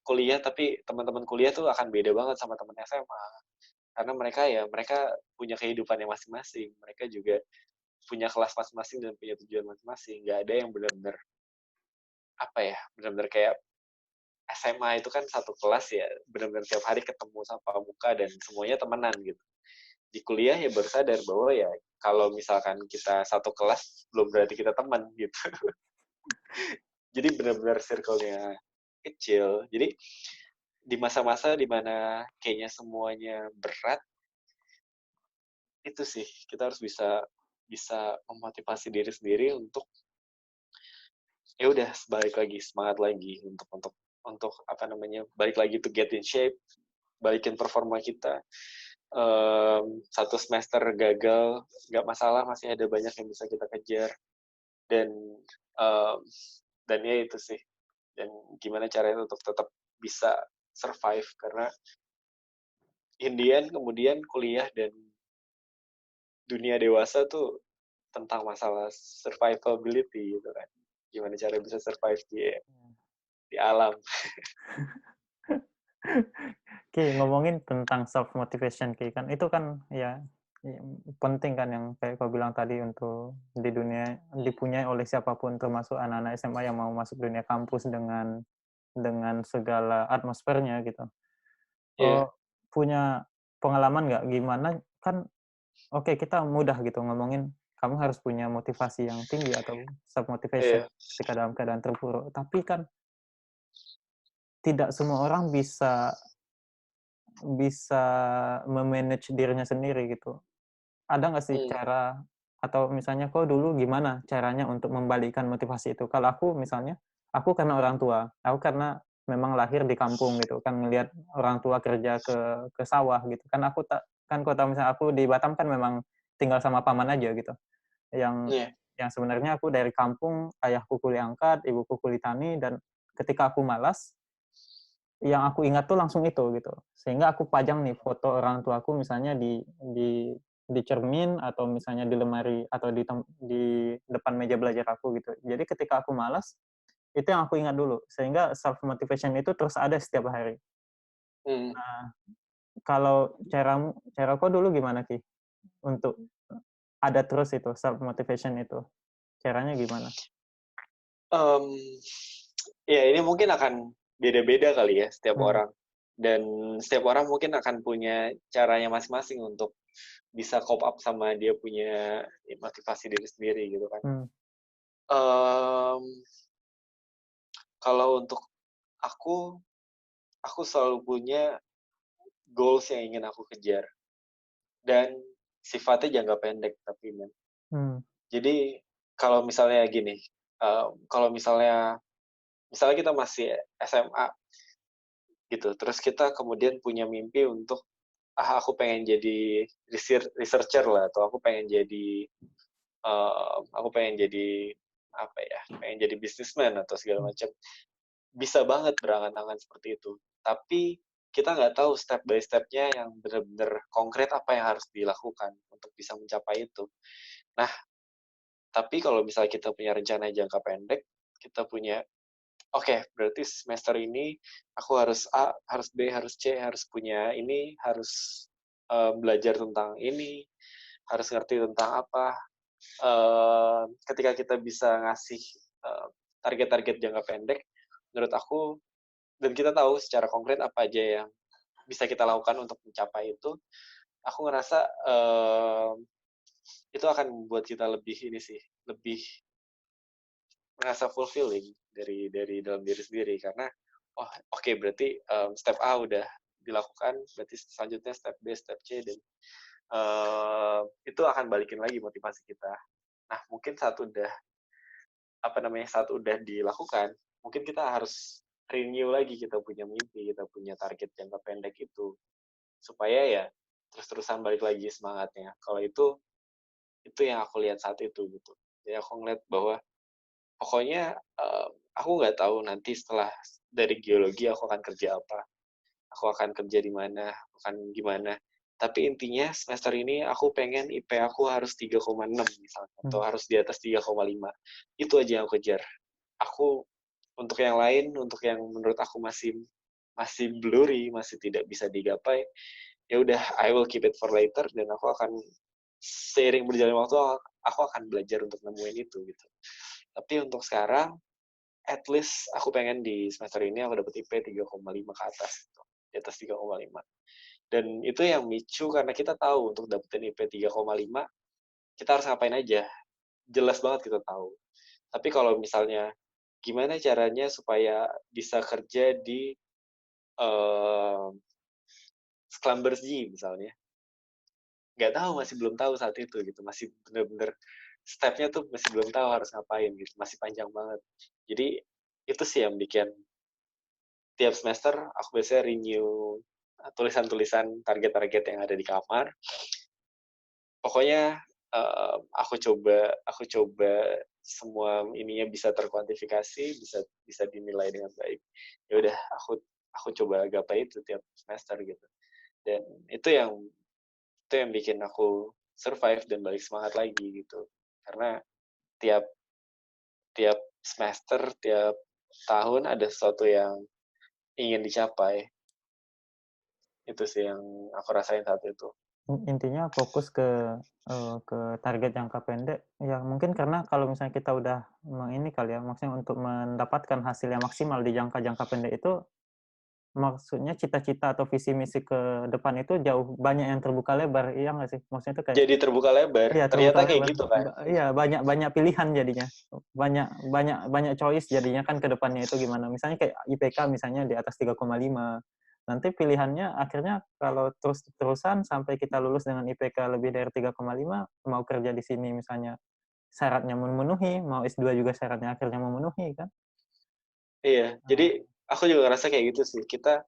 kuliah, tapi teman-teman kuliah tuh akan beda banget sama teman SMA, karena mereka punya kehidupannya masing-masing, mereka juga punya kelas masing-masing dan punya tujuan masing-masing. Nggak ada yang benar-benar apa ya, benar-benar kayak SMA itu kan satu kelas ya, benar-benar tiap hari ketemu sama muka dan semuanya temenan gitu. Di kuliah ya baru sadar bahwa ya kalau misalkan kita satu kelas belum berarti kita teman gitu. Jadi benar-benar circle-nya kecil. Jadi di masa-masa dimana kayaknya semuanya berat, itu sih kita harus bisa bisa memotivasi diri sendiri untuk ya udah balik lagi, semangat lagi untuk apa namanya, balik lagi to get in shape, balikin performa kita. Satu semester gagal nggak masalah, masih ada banyak yang bisa kita kejar, dan um, dan ya itu sih, dan gimana caranya untuk tetap bisa survive, karena Indian kemudian kuliah dan dunia dewasa tuh tentang masalah survivability gitu kan, gimana cara bisa survive di alam. Oke, ngomongin tentang self motivation Ki, kan itu kan ya penting kan yang kayak kau bilang tadi untuk di dunia dipunyai oleh siapapun termasuk anak-anak SMA yang mau masuk dunia kampus dengan segala atmosfernya gitu. Iya. Punya pengalaman nggak gimana kan oke kita mudah gitu ngomongin kamu harus punya motivasi yang tinggi atau self motivation Iya. ketika dalam keadaan terpuruk. Tapi kan tidak semua orang bisa bisa memanage dirinya sendiri gitu. Ada nggak sih Hmm. cara atau misalnya kok dulu gimana caranya untuk membalikkan motivasi itu? Kalau aku misalnya, aku karena orang tua, aku karena memang lahir di kampung gitu kan ngelihat orang tua kerja ke sawah gitu kan aku tak kan kota misalnya aku di Batam kan memang tinggal sama paman aja gitu. Yang Iya. yang sebenarnya aku dari kampung, ayahku kuli angkat, ibuku kuli tani dan ketika aku malas yang aku ingat tuh langsung itu gitu. Sehingga aku pajang nih foto orang tuaku misalnya di cermin atau misalnya di lemari atau di depan meja belajar aku gitu. Jadi ketika aku malas, itu yang aku ingat dulu. Sehingga self motivation itu terus ada setiap hari. Hmm. Nah, kalau cara kau dulu gimana Ki? Untuk ada terus itu self motivation itu. Caranya gimana? Um, ya ini mungkin akan beda-beda kali ya setiap Hmm. orang, dan setiap orang mungkin akan punya caranya masing-masing untuk bisa cope up sama dia punya motivasi diri sendiri gitu kan. Hmm. Um, Kalau untuk aku, aku selalu punya goals yang ingin aku kejar, dan sifatnya jangka pendek tapi men. Hmm. Jadi kalau misalnya gini, kalau misalnya kita masih SMA gitu, terus kita kemudian punya mimpi untuk aku pengen jadi researcher lah, atau aku pengen jadi apa ya, pengen jadi businessman atau segala Hmm. macam, bisa banget berangan-angan seperti itu, tapi kita nggak tahu step by step-nya yang benar-benar konkret apa yang harus dilakukan untuk bisa mencapai itu. Nah, tapi kalau misalnya kita punya rencana jangka pendek, kita punya, oke, berarti semester ini aku harus A, harus B, harus C, harus punya ini, harus belajar tentang ini, harus ngerti tentang apa. Ketika kita bisa ngasih target-target jangka pendek, menurut aku, dan kita tahu secara konkret apa aja yang bisa kita lakukan untuk mencapai itu, aku ngerasa itu akan membuat kita lebih ini sih, lebih merasa fulfilling dari dalam diri sendiri karena oh oke, berarti step A udah dilakukan, berarti selanjutnya step B, step C, dan itu akan balikin lagi motivasi kita. Nah, mungkin saat udah dilakukan, mungkin kita harus renew lagi kita punya mimpi, kita punya target jangka pendek itu supaya ya terus-terusan balik lagi semangatnya. Kalau itu yang aku lihat saat itu gitu. Jadi aku ngeliat bahwa pokoknya aku nggak tahu nanti setelah dari geologi aku akan kerja apa, aku akan kerja di mana, akan gimana. Tapi intinya semester ini aku pengen IP aku harus 3,6 misalnya, atau harus di atas 3,5. Itu aja yang aku kejar. Aku untuk yang lain, untuk yang menurut aku masih masih blurry, masih tidak bisa digapai, ya udah I will keep it for later, dan aku akan seiring berjalan waktu aku akan belajar untuk nemuin itu gitu. Tapi untuk sekarang at least aku pengen di semester ini aku dapat IP 3,5 ke atas gitu. Di atas 3,5. Dan itu yang micu karena kita tahu untuk dapetin IP 3,5 kita harus ngapain aja. Jelas banget kita tahu. Tapi kalau misalnya gimana caranya supaya bisa kerja di Sclumbers G misalnya, nggak tahu, masih belum tahu saat itu gitu, masih bener-bener stepnya tuh masih belum tahu harus ngapain gitu, masih panjang banget. Jadi itu sih yang bikin tiap semester aku biasanya renew tulisan-tulisan target-target yang ada di kamar. Pokoknya aku coba semua ininya bisa terkuantifikasi, bisa dinilai dengan baik. Ya udah aku coba gapai itu tiap semester gitu. Dan itu yang bikin aku survive dan balik semangat lagi gitu. Karena tiap tiap semester, tiap tahun ada sesuatu yang ingin dicapai. Itu sih yang aku rasain saat itu. Intinya fokus ke target jangka pendek, ya mungkin karena kalau misalnya kita udah ini kali ya, maksudnya untuk mendapatkan hasil yang maksimal di jangka pendek itu, maksudnya cita-cita atau visi misi ke depan itu jauh banyak yang terbuka lebar, iya nggak sih? Maksudnya itu kayak Jadi terbuka lebar, iya terbuka ternyata kayak lebar, gitu kan. iya banyak banyak pilihan jadinya, banyak banyak banyak choice jadinya kan ke depannya itu gimana. Misalnya kayak IPK misalnya di atas 3,5, nanti pilihannya akhirnya kalau terus-terusan sampai kita lulus dengan IPK lebih dari 3,5, mau kerja di sini misalnya syaratnya memenuhi, mau S2 juga syaratnya akhirnya memenuhi kan. Iya, Nah, jadi aku juga ngerasa kayak gitu sih. Kita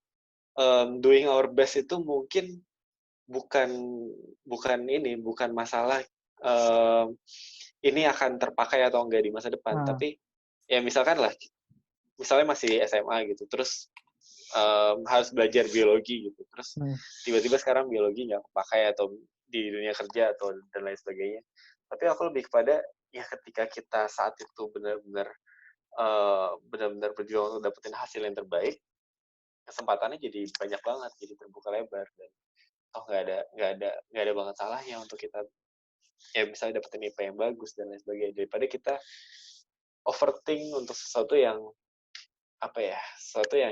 doing our best itu mungkin bukan bukan masalah ini akan terpakai atau enggak di masa depan. nah, Tapi ya misalnya masih SMA gitu, terus harus belajar biologi gitu, terus hmm, tiba-tiba sekarang biologi nggak kepakai atau di dunia kerja atau dan lain sebagainya. Tapi aku lebih kepada ya ketika kita saat itu benar-benar berjuang untuk dapetin hasil yang terbaik, kesempatannya jadi banyak banget, jadi terbuka lebar, dan nggak ada banget salahnya untuk kita ya misalnya dapetin IP yang bagus dan lain sebagainya, daripada kita overthink untuk sesuatu yang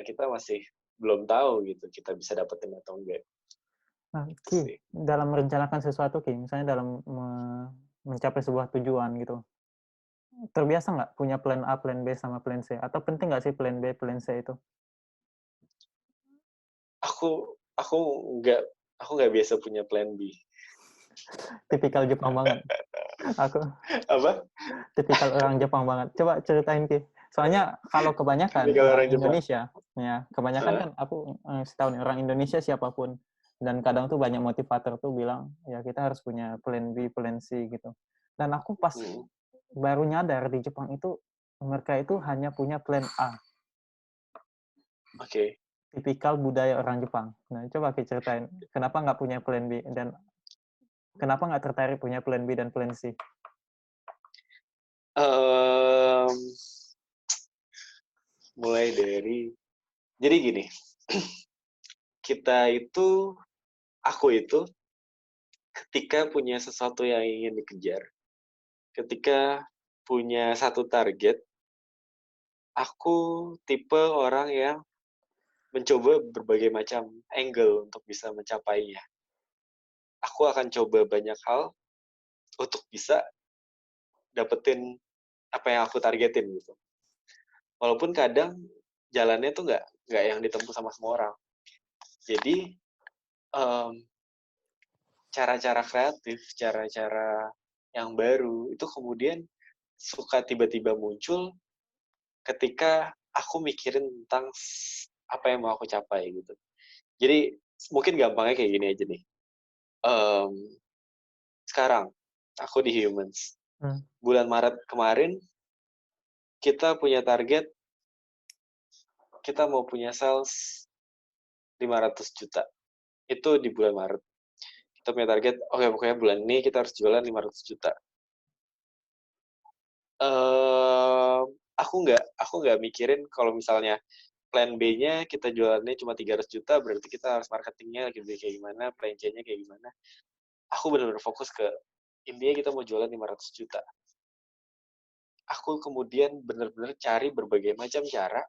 kita masih belum tahu gitu kita bisa dapetin atau enggak. nah, Itu Ki, sih. dalam merencanakan sesuatu Ki, misalnya dalam mencapai sebuah tujuan gitu, terbiasa nggak punya plan A, plan B, sama plan C? Atau penting nggak sih plan B, plan C itu? Aku nggak aku nggak biasa punya plan B. Tipikal Jepang banget. Aku Apa? tipikal orang Jepang banget. Coba ceritain Ki. Soalnya kalau kebanyakan Tipikal orang orang Jepang. Indonesia, ya kebanyakan Hah? kan aku setahun orang Indonesia siapapun, dan kadang tuh banyak motivator tuh bilang ya kita harus punya plan B, plan C gitu. Dan aku pas Hmm. baru nyadar di Jepang itu mereka itu hanya punya plan A. Oke. Tipikal budaya orang Jepang. Nah, coba Ki ceritain kenapa nggak punya plan B dan kenapa nggak tertarik punya plan B dan plan C? Em, mulai dari jadi gini, kita itu aku itu ketika punya sesuatu yang ingin dikejar, ketika punya satu target, aku tipe orang yang mencoba berbagai macam angle untuk bisa mencapainya. Aku akan coba banyak hal untuk bisa dapetin apa yang aku targetin gitu. Walaupun kadang jalannya tuh nggak yang ditempuh sama semua orang. Jadi um, cara-cara kreatif, cara-cara yang baru itu kemudian suka tiba-tiba muncul ketika aku mikirin tentang apa yang mau aku capai gitu. Jadi mungkin gampangnya kayak gini aja nih. Um, Sekarang aku di Humans. Hmm. Bulan Maret kemarin kita punya target, kita mau punya sales 500 juta. Itu di bulan Maret. Kita punya target, oke pokoknya bulan ini kita harus jualan 500 juta. Uh, aku nggak mikirin kalau misalnya plan B-nya kita jualannya cuma 300 juta, berarti kita harus marketingnya gitu kayak gimana, plan C-nya kayak gimana. Aku benar-benar fokus ke intinya kita mau jualan 500 juta. Aku kemudian benar-benar cari berbagai macam cara,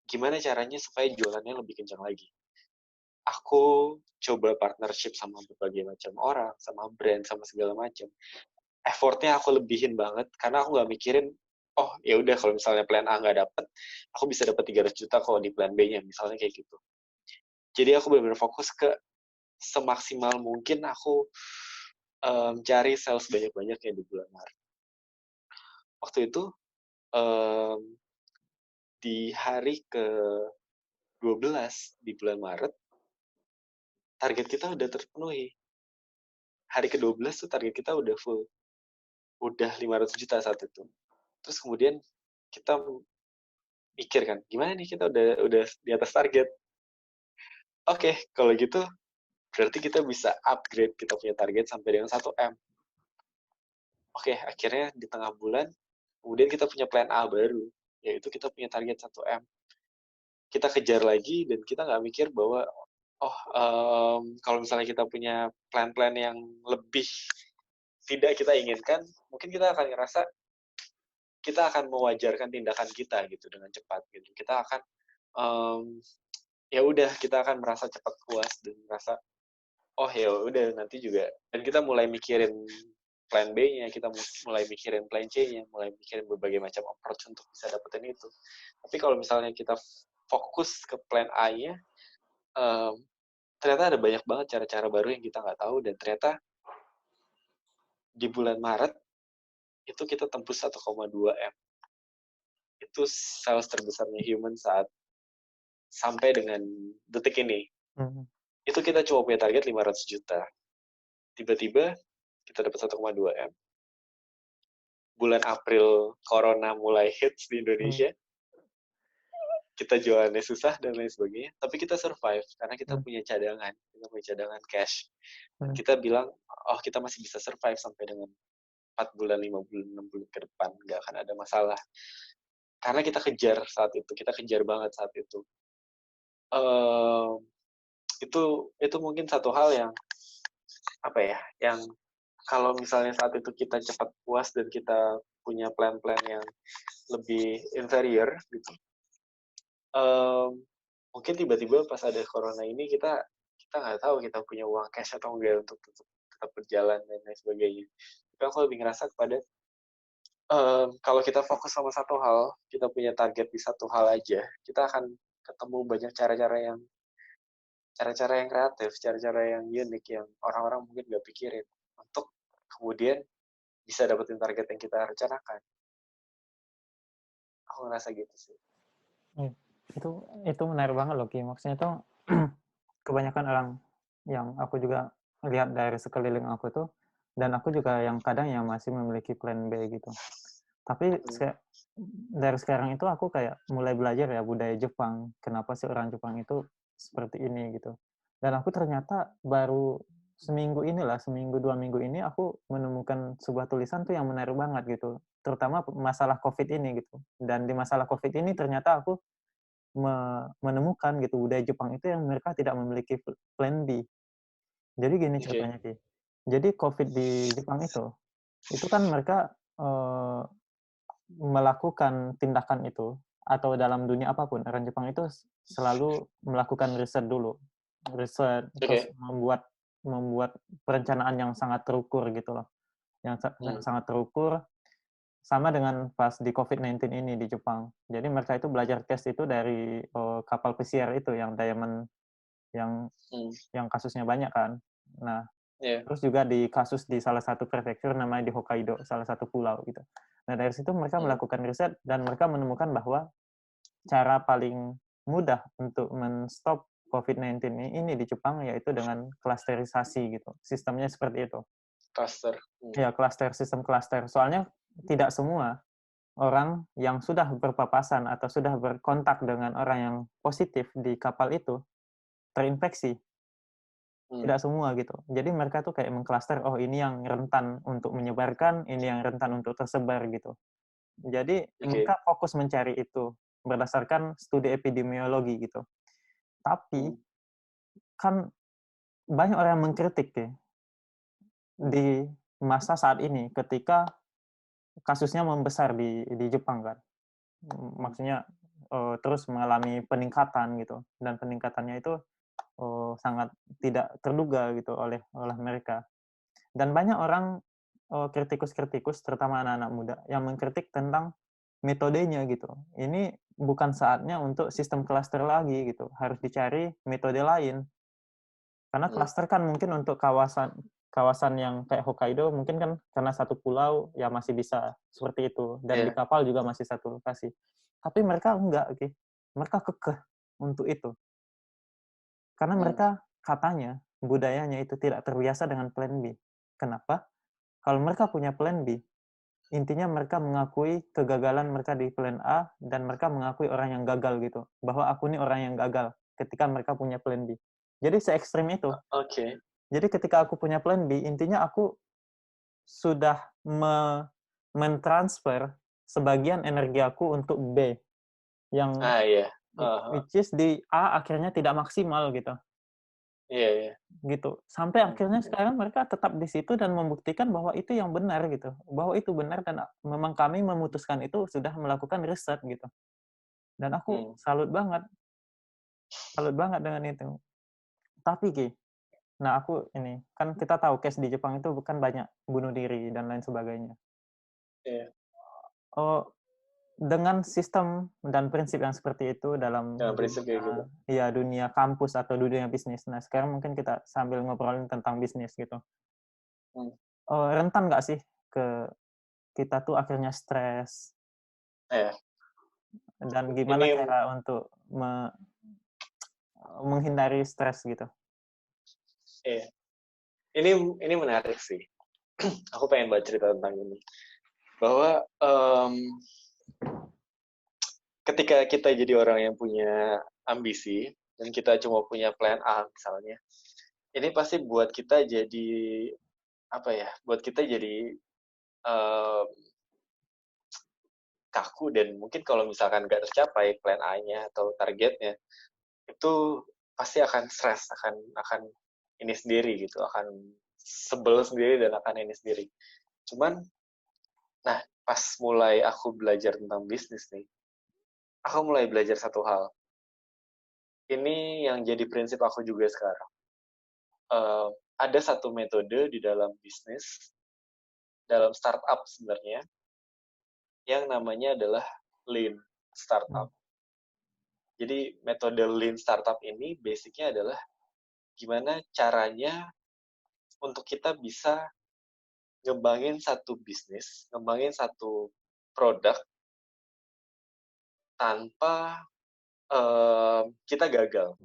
gimana caranya supaya jualannya lebih kencang lagi. Aku coba partnership sama berbagai macam orang, sama brand, sama segala macam. Effortnya aku lebihin banget, karena aku nggak mikirin, oh ya udah kalau misalnya plan A nggak dapet, aku bisa dapat 300 juta kalau di plan B-nya, misalnya kayak gitu. Jadi aku benar-benar fokus ke semaksimal mungkin aku cari sales banyak-banyak ya di bulan Maret. Waktu itu um, di hari ke-12 di bulan Maret, target kita udah terpenuhi. Hari ke-12 tuh target kita udah full. Udah 500 juta saat itu. Terus kemudian kita mikir kan, gimana nih kita udah di atas target. Oke, kalau gitu berarti kita bisa upgrade kita punya target sampai dengan 1M. Oke, akhirnya di tengah bulan, kemudian kita punya plan A baru, yaitu kita punya target 1M. Kita kejar lagi dan kita nggak mikir bahwa kalau misalnya kita punya plan-plan yang lebih tidak kita inginkan, mungkin kita akan ngerasa kita akan mewajarkan tindakan kita gitu dengan cepat gitu. Kita akan um, ya udah kita akan merasa cepat puas dan merasa oh ya udah nanti juga, dan kita mulai mikirin plan B-nya, kita mulai mikirin plan C-nya, mulai mikirin berbagai macam approach untuk bisa dapetin itu. Tapi kalau misalnya kita fokus ke plan A-nya, um, ternyata ada banyak banget cara-cara baru yang kita nggak tahu, dan ternyata di bulan Maret itu kita tembus 1,2 M. Itu sales terbesarnya Human saat sampai dengan detik ini. Hmm. Itu kita cuma punya target 500 juta. Tiba-tiba kita dapat 1,2 M. Bulan April Corona mulai hits di Hmm. Indonesia. Kita jualannya susah dan lain sebagainya, tapi kita survive karena kita Hmm. punya cadangan cash. Dan Hmm. kita bilang, oh kita masih bisa survive sampai dengan 4 bulan, 5 bulan, 6 bulan ke depan, nggak akan ada masalah. Karena kita kejar saat itu, kita kejar banget saat itu. Uh, itu mungkin satu hal yang apa ya, yang kalau misalnya saat itu kita cepat puas dan kita punya plan-plan yang lebih inferior gitu, um, mungkin tiba-tiba pas ada corona ini kita nggak tahu kita punya uang cash atau enggak untuk tetap berjalan dan lain sebagainya. Tapi aku lebih ngerasa kepada kalau kita fokus sama satu hal, kita punya target di satu hal aja, kita akan ketemu banyak cara-cara yang kreatif, cara-cara yang unik yang orang-orang mungkin nggak pikirin untuk kemudian bisa dapetin target yang kita rencanakan. Aku ngerasa gitu sih. Hmm. Itu menarik banget loh Ki. Maksudnya tuh kebanyakan orang yang aku juga lihat dari sekeliling aku tuh, dan aku juga yang kadang yang masih memiliki plan B gitu. Tapi dari sekarang itu aku kayak mulai belajar ya budaya Jepang. Kenapa sih orang Jepang itu seperti ini gitu. Dan aku ternyata baru seminggu 2 minggu ini aku menemukan sebuah tulisan tuh yang menarik banget gitu. Terutama masalah COVID ini gitu. Dan di masalah COVID ini ternyata aku menemukan gitu budaya Jepang itu yang mereka tidak memiliki plan B. Jadi gini Oke. ceritanya Ki. Jadi COVID di Jepang itu kan mereka melakukan tindakan itu, atau dalam dunia apapun, orang Jepang itu selalu melakukan riset dulu. Riset, terus Oke. membuat membuat perencanaan yang sangat terukur gitu loh. Yang Hmm. sangat terukur, sama dengan pas di COVID-19 ini di Jepang. Jadi mereka itu belajar tes itu dari kapal pesiar itu yang Diamond, yang Hmm. kasusnya banyak kan. Nah, Ya. terus juga di kasus di salah satu prefektur namanya di Hokkaido, salah satu pulau gitu. Nah, dari situ mereka Hmm. melakukan riset dan mereka menemukan bahwa cara paling mudah untuk men-stop COVID-19 ini di Jepang yaitu dengan klasterisasi gitu. Sistemnya seperti itu. Cluster. Ya, sistem klaster. Soalnya tidak semua orang yang sudah berpapasan atau sudah berkontak dengan orang yang positif di kapal itu terinfeksi. Hmm. Tidak semua gitu. Jadi mereka tuh kayak mengklaster, oh ini yang rentan untuk menyebarkan, ini yang rentan untuk tersebar gitu. Jadi Oke. mereka fokus mencari itu berdasarkan studi epidemiologi gitu. Tapi Hmm. kan banyak orang yang mengkritik ya Hmm. di masa saat ini ketika kasusnya membesar di Jepang kan. Hmm. Maksudnya terus mengalami peningkatan gitu, dan peningkatannya itu sangat tidak terduga gitu oleh oleh mereka. Dan banyak orang kritikus-kritikus terutama anak-anak muda yang mengkritik tentang metodenya gitu. Ini bukan saatnya untuk sistem klaster lagi gitu. Harus dicari metode lain. Karena Hmm. klaster kan mungkin untuk kawasan kawasan yang kayak Hokkaido mungkin kan karena satu pulau ya masih bisa seperti itu, dan di Ya. kapal juga masih satu lokasi. Tapi mereka enggak, oke. Mereka kekeh untuk itu. Karena Hmm. mereka katanya budayanya itu tidak terbiasa dengan plan B. Kenapa? Kalau mereka punya plan B, intinya mereka mengakui kegagalan mereka di plan A dan mereka mengakui orang yang gagal gitu. Bahwa aku ini orang yang gagal ketika mereka punya plan B. Jadi se-ekstrim itu. Oke. Jadi ketika aku punya plan B, intinya aku sudah mentransfer sebagian energi aku untuk B yang Iya. Heeh. which is di A akhirnya tidak maksimal gitu. Iya, iya. Gitu. Sampai Hmm. akhirnya sekarang mereka tetap di situ dan membuktikan bahwa itu yang benar gitu. Bahwa itu benar dan memang kami memutuskan itu sudah melakukan riset gitu. Dan aku Hmm. salut banget dengan itu. Tapi Ki, nah aku ini, kan kita tahu case di Jepang itu bukan banyak bunuh diri dan lain sebagainya. Iya. Oh, dengan sistem dan prinsip yang seperti itu dalam Dengan prinsip dunia, kayak gitu. ya dunia kampus atau dunia bisnis. Nah, sekarang mungkin kita sambil ngobrolin tentang bisnis gitu. Hmm. Rentan nggak sih ke kita tuh akhirnya stres, Iya. dan gimana Ini cara untuk menghindari stres gitu? iya. Ini menarik sih. Aku pengen baca cerita tentang ini. Bahwa ketika kita jadi orang yang punya ambisi dan kita cuma punya plan A misalnya, ini pasti buat kita jadi apa ya? Buat kita jadi um, kaku, dan mungkin kalau misalkan nggak tercapai plan A-nya atau targetnya, itu pasti akan stres, akan ini sendiri gitu, akan sebel sendiri dan akan ini sendiri. Cuman, nah pas mulai aku belajar tentang bisnis nih, aku mulai belajar satu hal. Ini yang jadi prinsip aku juga sekarang. Ada satu metode di dalam bisnis, dalam startup sebenarnya, yang namanya adalah lean Hmm. startup. Jadi metode lean startup ini basicnya adalah gimana caranya untuk kita bisa ngembangin satu bisnis, ngembangin satu produk tanpa kita gagal.